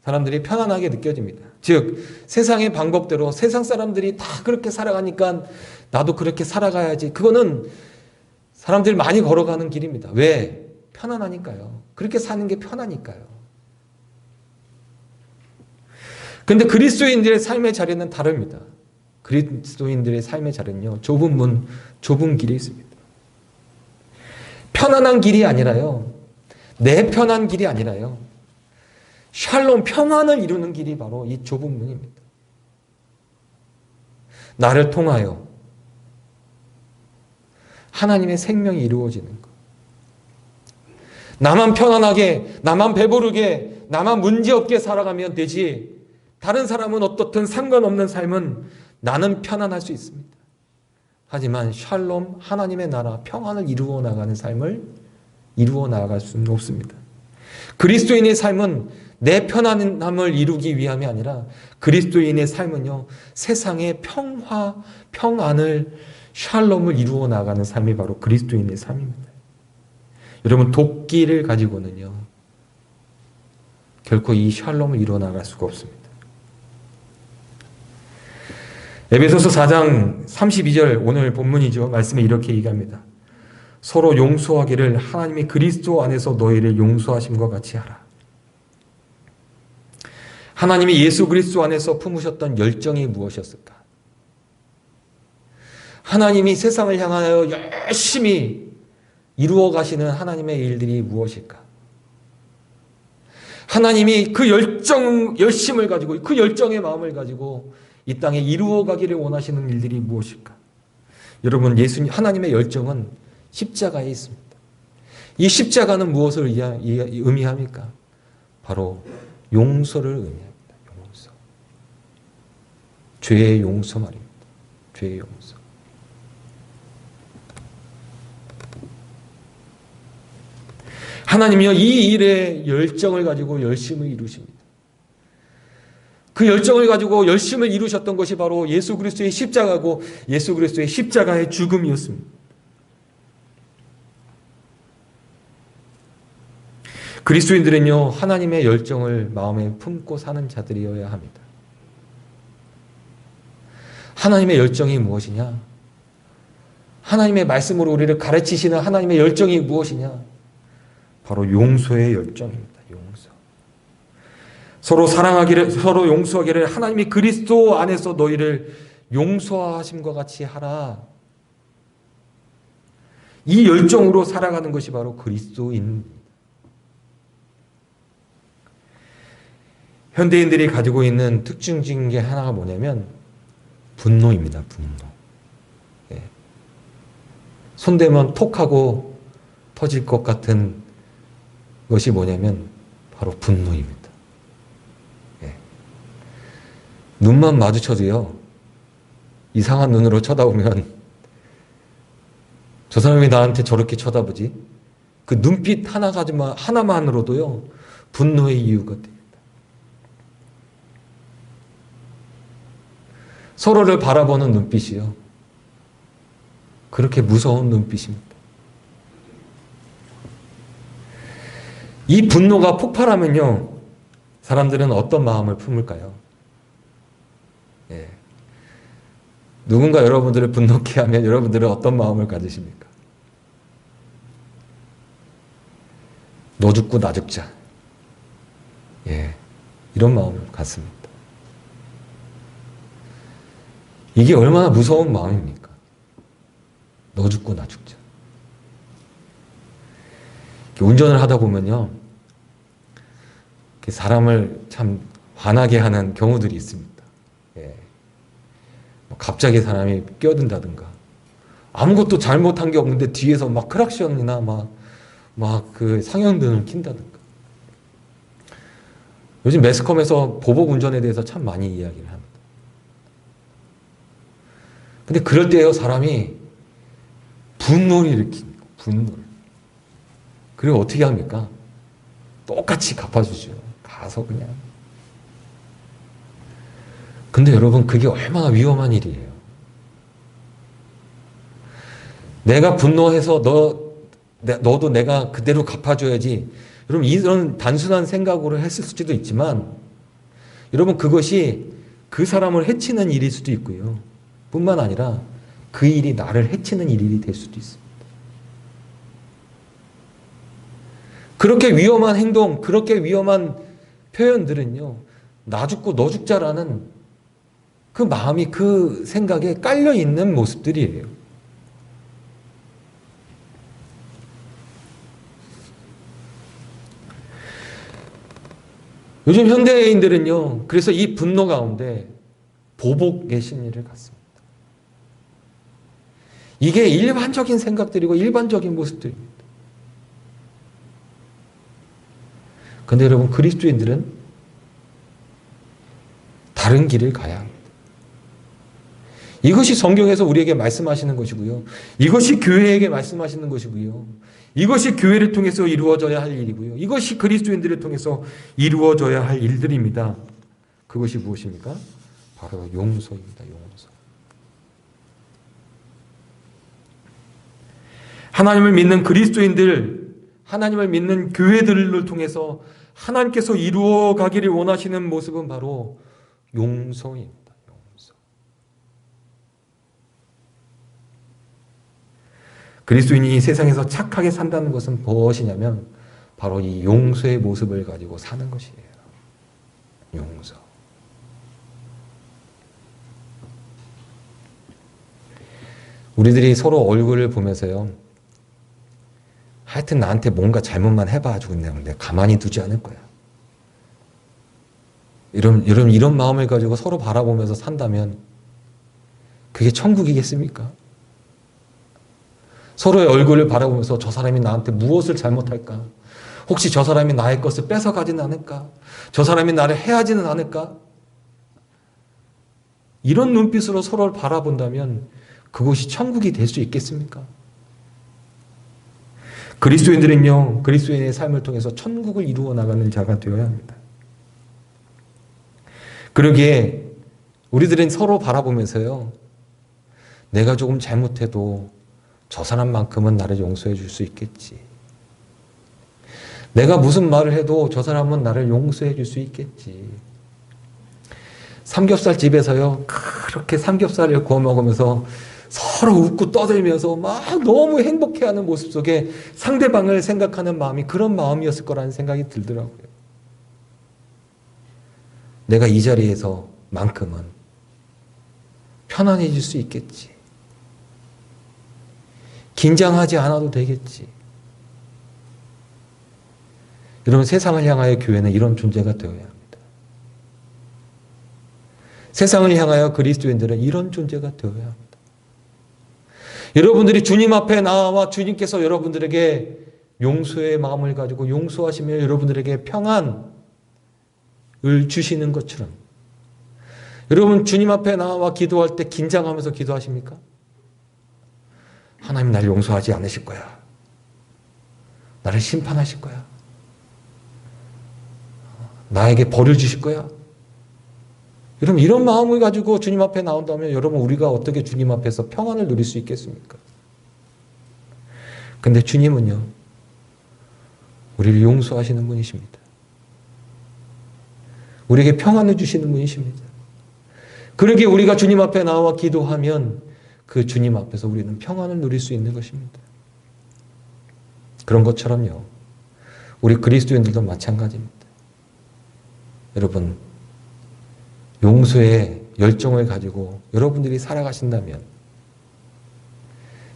사람들이 편안하게 느껴집니다. 즉, 세상의 방법대로 세상 사람들이 다 그렇게 살아가니까 나도 그렇게 살아가야지. 그거는 사람들이 많이 걸어가는 길입니다. 왜? 편안하니까요. 그렇게 사는 게 편하니까요. 근데 그리스도인들의 삶의 자리는 다릅니다. 그리스도인들의 삶의 자리는요, 좁은 문, 좁은 길에 있습니다. 편안한 길이 아니라요, 내 편한 길이 아니라요, 샬롬, 평안을 이루는 길이 바로 이 좁은 문입니다. 나를 통하여 하나님의 생명이 이루어지는 것. 나만 편안하게, 나만 배부르게, 나만 문제없게 살아가면 되지, 다른 사람은 어떻든 상관없는 삶은 나는 편안할 수 있습니다. 하지만 샬롬, 하나님의 나라, 평안을 이루어 나가는 삶을 이루어 나갈 수는 없습니다. 그리스도인의 삶은 내 편안함을 이루기 위함이 아니라 그리스도인의 삶은요, 세상의 평화, 평안을, 샬롬을 이루어 나가는 삶이 바로 그리스도인의 삶입니다. 여러분, 도끼를 가지고는요, 결코 이 샬롬을 이루어 나갈 수가 없습니다. 에베소서 4장 32절, 오늘 본문이죠. 말씀에 이렇게 얘기합니다. 서로 용서하기를 하나님이 그리스도 안에서 너희를 용서하심과 같이 하라. 하나님이 예수 그리스도 안에서 품으셨던 열정이 무엇이었을까? 하나님이 세상을 향하여 열심히 이루어 가시는 하나님의 일들이 무엇일까? 하나님이 그 열심을 가지고, 그 열정의 마음을 가지고 이 땅에 이루어 가기를 원하시는 일들이 무엇일까? 여러분, 하나님의 열정은 십자가에 있습니다. 이 십자가는 무엇을 의미합니까? 바로 용서를 의미합니다. 용서. 죄의 용서 말입니다. 죄의 용서. 하나님이요, 이 일에 열정을 가지고 열심을 이루십니다. 그 열정을 가지고 열심을 이루셨던 것이 바로 예수 그리스도의 십자가고 예수 그리스도의 십자가의 죽음이었습니다. 그리스도인들은요, 하나님의 열정을 마음에 품고 사는 자들이어야 합니다. 하나님의 열정이 무엇이냐? 하나님의 말씀으로 우리를 가르치시는 하나님의 열정이 무엇이냐? 바로 용서의 열정입니다. 용서. 서로 사랑하기를, 서로 용서하기를 하나님이 그리스도 안에서 너희를 용서하심과 같이 하라. 이 열정으로 살아가는 것이 바로 그리스도인입니다. 현대인들이 가지고 있는 특징 중에 하나가 뭐냐면 분노입니다. 분노. 예. 손대면 톡하고 터질 것 같은 것이 뭐냐면 바로 분노입니다. 예. 눈만 마주쳐도요, 이상한 눈으로 쳐다보면 저 사람이 나한테 저렇게 쳐다보지? 그 눈빛 하나만으로도요, 분노의 이유가 됩니다. 서로를 바라보는 눈빛이요, 그렇게 무서운 눈빛입니다. 이 분노가 폭발하면요, 사람들은 어떤 마음을 품을까요? 예. 누군가 여러분들을 분노케 하면 여러분들은 어떤 마음을 가지십니까? 너 죽고 나 죽자. 예. 이런 마음을 갖습니다. 이게 얼마나 무서운 마음입니까? 너 죽고 나 죽자. 운전을 하다 보면요, 사람을 참 화나게 하는 경우들이 있습니다. 예. 갑자기 사람이 끼어든다든가, 아무것도 잘못한 게 없는데 뒤에서 막 크락션이나 막 그 상형등을 킨다든가. 요즘 매스컴에서 보복 운전에 대해서 참 많이 이야기를 합니다. 근데 그럴 때요, 사람이 분노를 일으킵니다. 분노를. 그리고 어떻게 합니까? 똑같이 갚아주죠. 가서 그냥. 근데 여러분, 그게 얼마나 위험한 일이에요. 내가 분노해서 너도 내가 그대로 갚아줘야지. 여러분, 이런 단순한 생각으로 했을 수도 있지만, 여러분, 그것이 그 사람을 해치는 일일 수도 있고요. 뿐만 아니라 그 일이 나를 해치는 일이 될 수도 있습니다. 그렇게 위험한 행동, 그렇게 위험한 표현들은요, 나 죽고 너 죽자라는 그 마음이 그 생각에 깔려 있는 모습들이에요. 요즘 현대인들은요, 그래서 이 분노 가운데 보복의 심리를 갖습니다. 이게 일반적인 생각들이고 일반적인 모습들입니다. 근데 여러분, 그리스도인들은 다른 길을 가야 합니다. 이것이 성경에서 우리에게 말씀하시는 것이고요. 이것이 교회에게 말씀하시는 것이고요. 이것이 교회를 통해서 이루어져야 할 일이고요. 이것이 그리스도인들을 통해서 이루어져야 할 일들입니다. 그것이 무엇입니까? 바로 용서입니다. 용서. 하나님을 믿는 그리스도인들, 하나님을 믿는 교회들을 통해서 하나님께서 이루어 가기를 원하시는 모습은 바로 용서입니다. 용서. 그리스도인이 세상에서 착하게 산다는 것은 무엇이냐면 바로 이 용서의 모습을 가지고 사는 것이에요. 용서. 우리들이 서로 얼굴을 보면서요, 하여튼 나한테 뭔가 잘못만 해봐가지고 내가 가만히 두지 않을 거야. 이런 마음을 가지고 서로 바라보면서 산다면 그게 천국이겠습니까? 서로의 얼굴을 바라보면서 저 사람이 나한테 무엇을 잘못할까? 혹시 저 사람이 나의 것을 뺏어가지는 않을까? 저 사람이 나를 해하지는 않을까? 이런 눈빛으로 서로를 바라본다면 그것이 천국이 될 수 있겠습니까? 그리스도인들은요, 그리스도인의 삶을 통해서 천국을 이루어 나가는 자가 되어야 합니다. 그러기에 우리들은 서로 바라보면서요, 내가 조금 잘못해도 저 사람만큼은 나를 용서해 줄 수 있겠지. 내가 무슨 말을 해도 저 사람은 나를 용서해 줄 수 있겠지. 삼겹살 집에서요, 그렇게 삼겹살을 구워 먹으면서 서로 웃고 떠들면서 막 너무 행복해하는 모습 속에 상대방을 생각하는 마음이 그런 마음이었을 거라는 생각이 들더라고요. 내가 이 자리에서만큼은 편안해질 수 있겠지. 긴장하지 않아도 되겠지. 여러분, 세상을 향하여 교회는 이런 존재가 되어야 합니다. 세상을 향하여 그리스도인들은 이런 존재가 되어야 합니다. 여러분들이 주님 앞에 나와 주님께서 여러분들에게 용서의 마음을 가지고 용서하시며 여러분들에게 평안을 주시는 것처럼, 여러분 주님 앞에 나와 기도할 때 긴장하면서 기도하십니까? 하나님 나를 용서하지 않으실 거야. 나를 심판하실 거야. 나에게 벌을 주실 거야. 여러분, 이런 마음을 가지고 주님 앞에 나온다면 여러분, 우리가 어떻게 주님 앞에서 평안을 누릴 수 있겠습니까? 근데 주님은요, 우리를 용서하시는 분이십니다. 우리에게 평안을 주시는 분이십니다. 그러기에 우리가 주님 앞에 나와 기도하면 그 주님 앞에서 우리는 평안을 누릴 수 있는 것입니다. 그런 것처럼요, 우리 그리스도인들도 마찬가지입니다. 여러분, 용서의 열정을 가지고 여러분들이 살아가신다면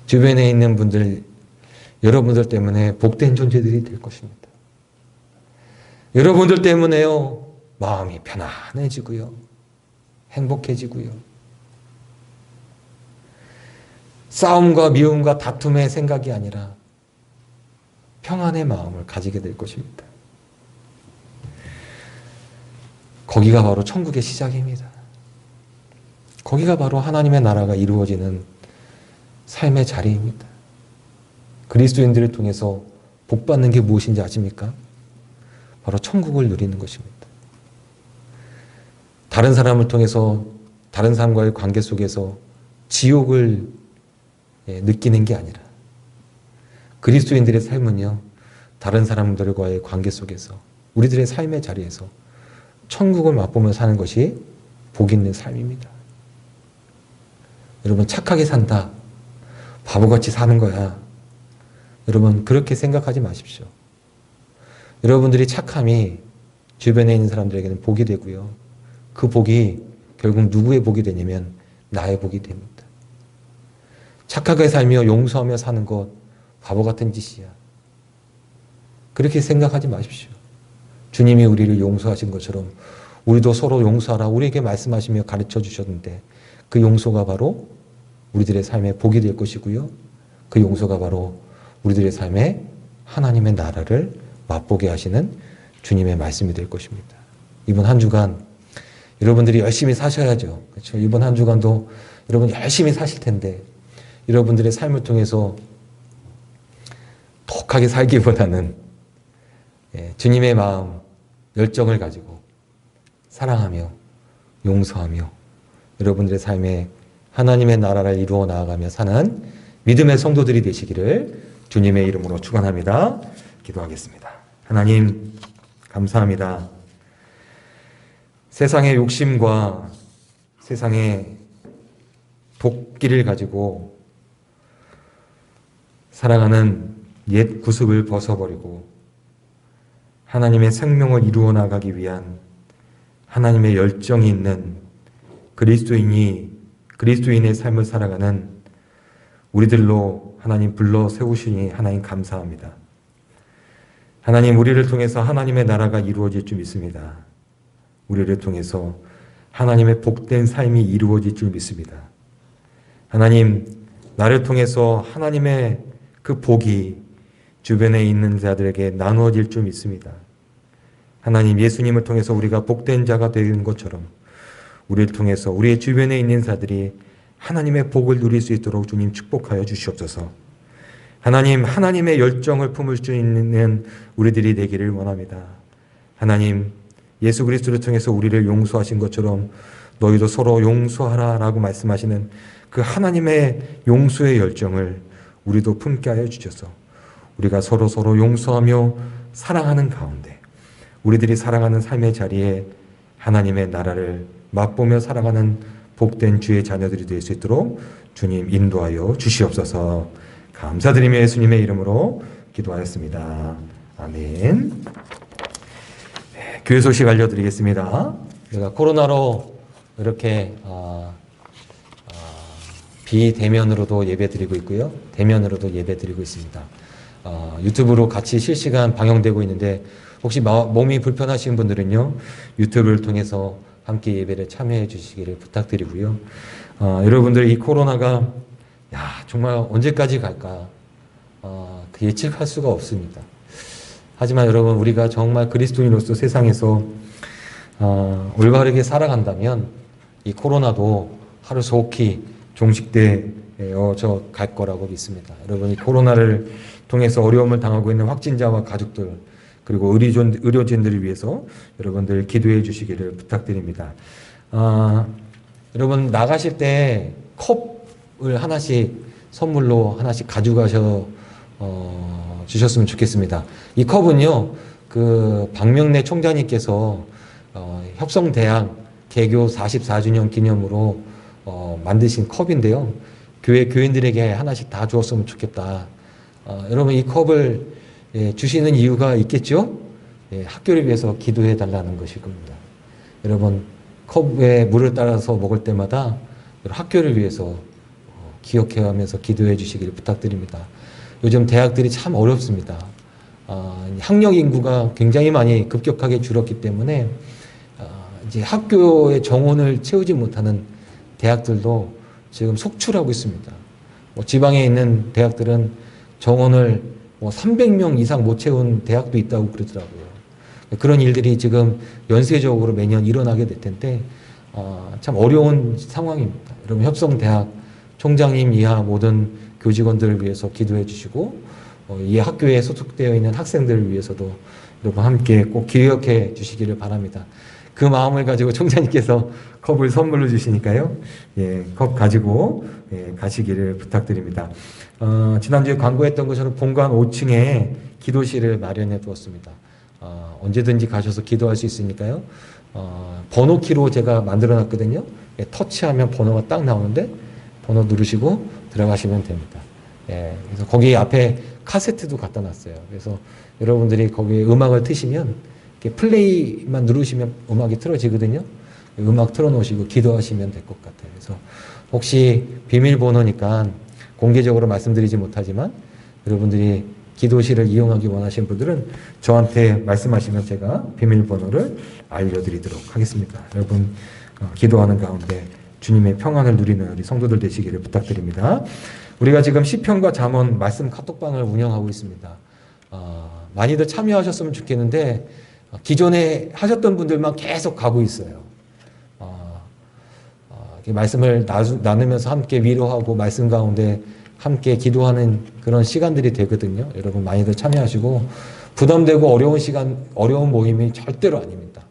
주변에 있는 분들, 여러분들 때문에 복된 존재들이 될 것입니다. 여러분들 때문에요, 마음이 편안해지고요, 행복해지고요, 싸움과 미움과 다툼의 생각이 아니라 평안의 마음을 가지게 될 것입니다. 거기가 바로 천국의 시작입니다. 거기가 바로 하나님의 나라가 이루어지는 삶의 자리입니다. 그리스도인들을 통해서 복받는 게 무엇인지 아십니까? 바로 천국을 누리는 것입니다. 다른 사람을 통해서, 다른 사람과의 관계 속에서 지옥을 느끼는 게 아니라 그리스도인들의 삶은요, 다른 사람들과의 관계 속에서, 우리들의 삶의 자리에서 천국을 맛보며 사는 것이 복 있는 삶입니다. 여러분, 착하게 산다, 바보같이 사는 거야, 여러분 그렇게 생각하지 마십시오. 여러분들이 착함이 주변에 있는 사람들에게는 복이 되고요, 그 복이 결국 누구의 복이 되냐면 나의 복이 됩니다. 착하게 살며 용서하며 사는 것 바보 같은 짓이야. 그렇게 생각하지 마십시오. 주님이 우리를 용서하신 것처럼 우리도 서로 용서하라 우리에게 말씀하시며 가르쳐 주셨는데 그 용서가 바로 우리들의 삶에 복이 될 것이고요. 그 용서가 바로 우리들의 삶에 하나님의 나라를 맛보게 하시는 주님의 말씀이 될 것입니다. 이번 한 주간 여러분들이 열심히 사셔야죠. 그렇죠? 이번 한 주간도 여러분 열심히 사실 텐데 여러분들의 삶을 통해서 독하게 살기보다는 주님의 마음, 열정을 가지고 사랑하며 용서하며 여러분들의 삶에 하나님의 나라를 이루어 나아가며 사는 믿음의 성도들이 되시기를 주님의 이름으로 축원합니다. 기도하겠습니다. 하나님 감사합니다. 세상의 욕심과 세상의 도끼를 가지고 살아가는 옛 구습을 벗어버리고 하나님의 생명을 이루어 나가기 위한 하나님의 열정이 있는 그리스도인의 삶을 살아가는 우리들로 하나님 불러 세우시니 하나님 감사합니다. 하나님 우리를 통해서 하나님의 나라가 이루어질 줄 믿습니다. 우리를 통해서 하나님의 복된 삶이 이루어질 줄 믿습니다. 하나님 나를 통해서 하나님의 그 복이 주변에 있는 자들에게 나누어질 줄 믿습니다. 하나님 예수님을 통해서 우리가 복된 자가 되는 것처럼 우리를 통해서 우리의 주변에 있는 자들이 하나님의 복을 누릴 수 있도록 주님 축복하여 주시옵소서. 하나님 하나님의 열정을 품을 수 있는 우리들이 되기를 원합니다. 하나님 예수 그리스도를 통해서 우리를 용서하신 것처럼 너희도 서로 용서하라 라고 말씀하시는 그 하나님의 용서의 열정을 우리도 품게 하여 주셔서 우리가 서로 용서하며 사랑하는 가운데 우리들이 살아가는 삶의 자리에 하나님의 나라를 맛보며 살아가는 복된 주의 자녀들이 될 수 있도록 주님 인도하여 주시옵소서. 감사드리며 예수님의 이름으로 기도하였습니다. 아멘. 네, 교회 소식 알려드리겠습니다. 제가 코로나로 이렇게 비대면으로도 예배드리고 있고요. 대면으로도 예배드리고 있습니다. 유튜브로 같이 실시간 방영되고 있는데 혹시 몸이 불편하신 분들은요. 유튜브를 통해서 함께 예배를 참여해 주시기를 부탁드리고요. 여러분들 이 코로나가 정말 언제까지 갈까 예측할 수가 없습니다. 하지만 여러분 우리가 정말 그리스도인으로서 세상에서 올바르게 살아간다면 이 코로나도 하루속히 종식되어져 갈 거라고 믿습니다. 여러분 이 코로나를 통해서 어려움을 당하고 있는 확진자와 가족들 그리고 의료진들을 위해서 여러분들 기도해 주시기를 부탁드립니다. 여러분 나가실 때 컵을 하나씩 선물로 하나씩 가져가셔 주셨으면 좋겠습니다. 이 컵은요, 그 박명래 총장님께서 협성대학 개교 44주년 기념으로 만드신 컵인데요. 교회 교인들에게 하나씩 다 주었으면 좋겠다. 여러분 이 컵을 주시는 이유가 있겠죠? 학교를 위해서 기도해 달라는 것일 겁니다. 여러분 컵에 물을 따라서 먹을 때마다 학교를 위해서 기억해 가면서 기도해 주시기를 부탁드립니다. 요즘 대학들이 참 어렵습니다. 학령 인구가 굉장히 많이 급격하게 줄었기 때문에 이제 학교의 정원을 채우지 못하는 대학들도 지금 속출하고 있습니다. 지방에 있는 대학들은 정원을 300명 이상 못 채운 대학도 있다고 그러더라고요. 그런 일들이 지금 연쇄적으로 매년 일어나게 될 텐데 참 어려운 상황입니다. 여러분 협성대학 총장님 이하 모든 교직원들을 위해서 기도해 주시고 이 학교에 소속되어 있는 학생들을 위해서도 여러분 함께 꼭 기억해 주시기를 바랍니다. 그 마음을 가지고 총장님께서 컵을 선물로 주시니까요. 컵 가지고 가시기를 부탁드립니다. 지난주에 광고했던 것처럼 본관 5층에 기도실을 마련해 두었습니다. 언제든지 가셔서 기도할 수 있으니까요. 번호키로 제가 만들어 놨거든요. 터치하면 번호가 딱 나오는데 번호 누르시고 들어가시면 됩니다. 그래서 거기 앞에 카세트도 갖다 놨어요. 그래서 여러분들이 거기에 음악을 트시면 플레이만 누르시면 음악이 틀어지거든요. 음악 틀어놓으시고 기도하시면 될 것 같아요. 그래서 혹시 비밀번호니까 공개적으로 말씀드리지 못하지만 여러분들이 기도실을 이용하기 원하시는 분들은 저한테 말씀하시면 제가 비밀번호를 알려드리도록 하겠습니다. 여러분 기도하는 가운데 주님의 평안을 누리는 우리 성도들 되시기를 부탁드립니다. 우리가 지금 시편과 잠언 말씀 카톡방을 운영하고 있습니다. 많이들 참여하셨으면 좋겠는데 기존에 하셨던 분들만 계속 가고 있어요. 말씀을 나누면서 함께 위로하고 말씀 가운데 함께 기도하는 그런 시간들이 되거든요. 여러분 많이들 참여하시고 부담되고 어려운 모임이 절대로 아닙니다.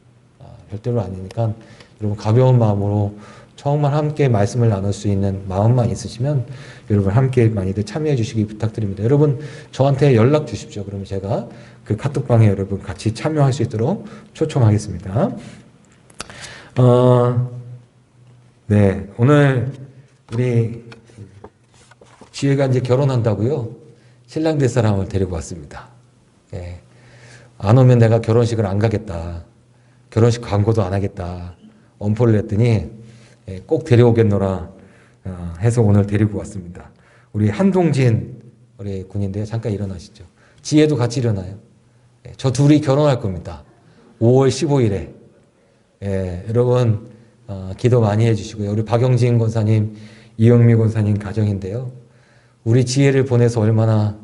절대로 아니니까 여러분 가벼운 마음으로 정말 함께 말씀을 나눌 수 있는 마음만 있으시면 여러분 함께 많이들 참여해 주시기 부탁드립니다. 여러분 저한테 연락 주십시오. 그러면 제가 그 카톡방에 여러분 같이 참여할 수 있도록 초청하겠습니다. 네, 오늘 우리 지혜가 이제 결혼한다고요. 신랑 될 사람을 데리고 왔습니다. 예, 안 오면 내가 결혼식을 안 가겠다. 결혼식 광고도 안 하겠다. 엄포를 냈더니 꼭 데려오겠노라 해서 오늘 데리고 왔습니다. 우리 한동진 우리 군인데요. 잠깐 일어나시죠. 지혜도 같이 일어나요. 저 둘이 결혼할 겁니다. 5월 15일에. 여러분 기도 많이 해주시고요. 우리 박영진 권사님, 이영미 권사님 가정인데요. 우리 지혜를 보내서 얼마나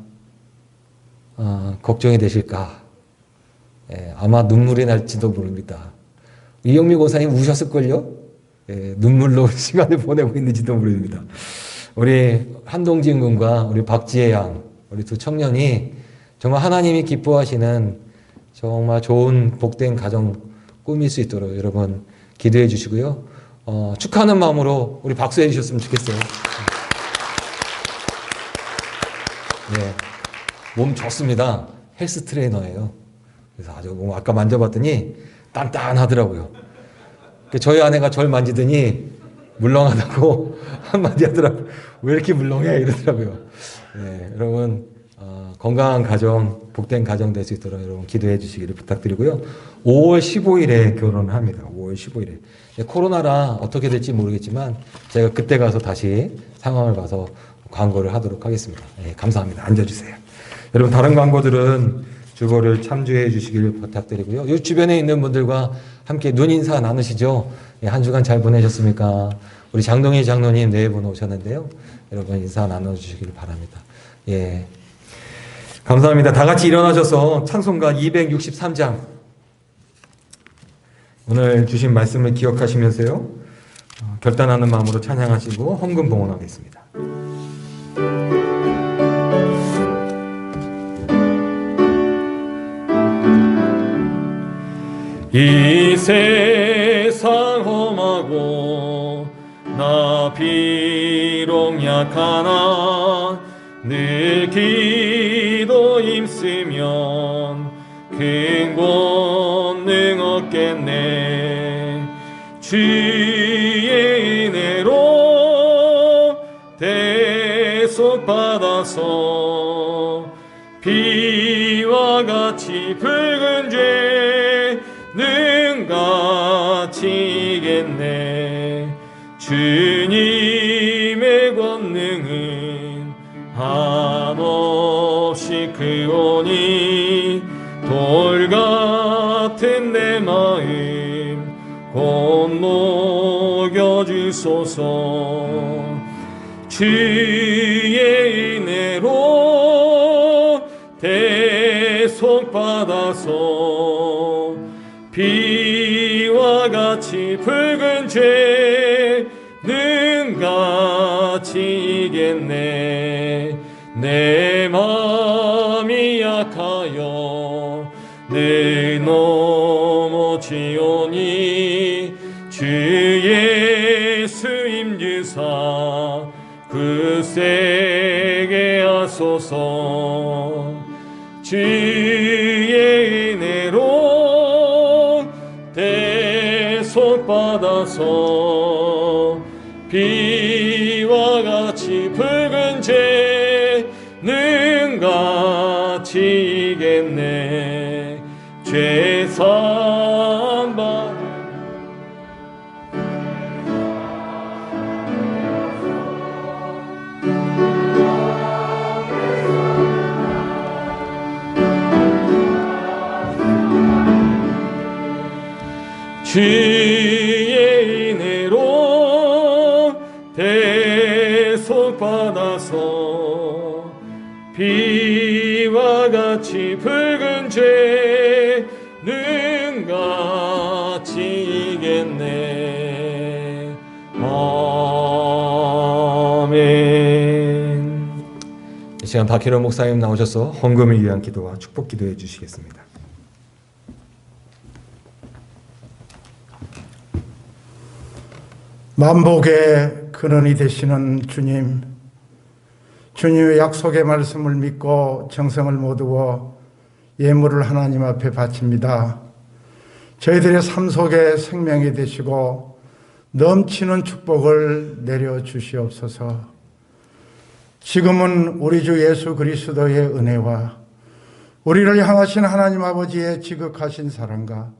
걱정이 되실까. 아마 눈물이 날지도 모릅니다. 이영미 권사님 우셨을걸요? 눈물로 시간을 보내고 있는지도 모릅니다. 우리 한동진 군과 우리 박지혜 양, 우리 두 청년이 정말 하나님이 기뻐하시는 정말 좋은 복된 가정 꾸밀 수 있도록 여러분 기도해 주시고요. 축하하는 마음으로 우리 박수해 주셨으면 좋겠어요. 네, 몸 좋습니다. 헬스 트레이너예요. 그래서 아주 몸 아까 만져봤더니 단단하더라고요. 저희 아내가 절 만지더니 물렁하다고 한마디 하더라고요. 왜 이렇게 물렁해? 이러더라고요. 네, 여러분 건강한 가정, 복된 가정 될 수 있도록 여러분 기도해 주시기를 부탁드리고요. 5월 15일에 결혼을 합니다. 5월 15일에. 코로나라 어떻게 될지 모르겠지만 제가 그때 가서 다시 상황을 봐서 광고를 하도록 하겠습니다. 네, 감사합니다. 앉아주세요. 여러분 다른 광고들은 주보를 참조해 주시기를 부탁드리고요. 이 주변에 있는 분들과 함께 눈인사 나누시죠. 네, 한 주간 잘 보내셨습니까? 우리 장동희 장로님 네 분 오셨는데요. 여러분 인사 나눠주시길 바랍니다. 예, 감사합니다. 다 같이 일어나셔서 찬송가 263장 오늘 주신 말씀을 기억하시면서요. 결단하는 마음으로 찬양하시고 헌금 봉헌하겠습니다. 이 세상 험하고 나 비록 약하나 늘 기도 힘쓰면 큰 권능 얻겠네. 주의 은혜로 대속받아서 비와 같이 붉은 죄는 갇히겠네. 주님의 권능은 한없이 크오니 돌 같은 내 마음 곧 녹여주소서. 주의 은혜로 대속받아서 비와 같이 붉은 죄는 갇히겠네. 내 맘이 약하여 늘 넘어지오니 주 예수 임주사 굳세게 하소서. 주의 은혜로 대속받아서 비와 같이 붉은 죄는 갇히겠네. 죄사함 받아 주의 은혜로 대속받아서 비와 같이 붉은 죄는 같이 이겠네. 아멘. 이 시간 박희로 목사님 나오셔서 헌금을 위한 기도와 축복 기도해 주시겠습니다. 만복의 근원이 되시는 주님, 주님의 약속의 말씀을 믿고 정성을 모두어 예물을 하나님 앞에 바칩니다. 저희들의 삶 속에 생명이 되시고 넘치는 축복을 내려주시옵소서. 지금은 우리 주 예수 그리스도의 은혜와 우리를 향하신 하나님 아버지의 지극하신 사랑과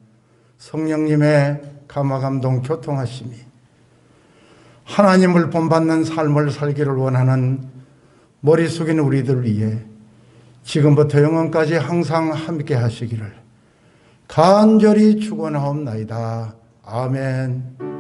성령님의 감화감동 교통하심이 하나님을 본받는 삶을 살기를 원하는 머리 숙인 우리들 위해 지금부터 영원까지 항상 함께 하시기를 간절히 축원하옵나이다. 아멘.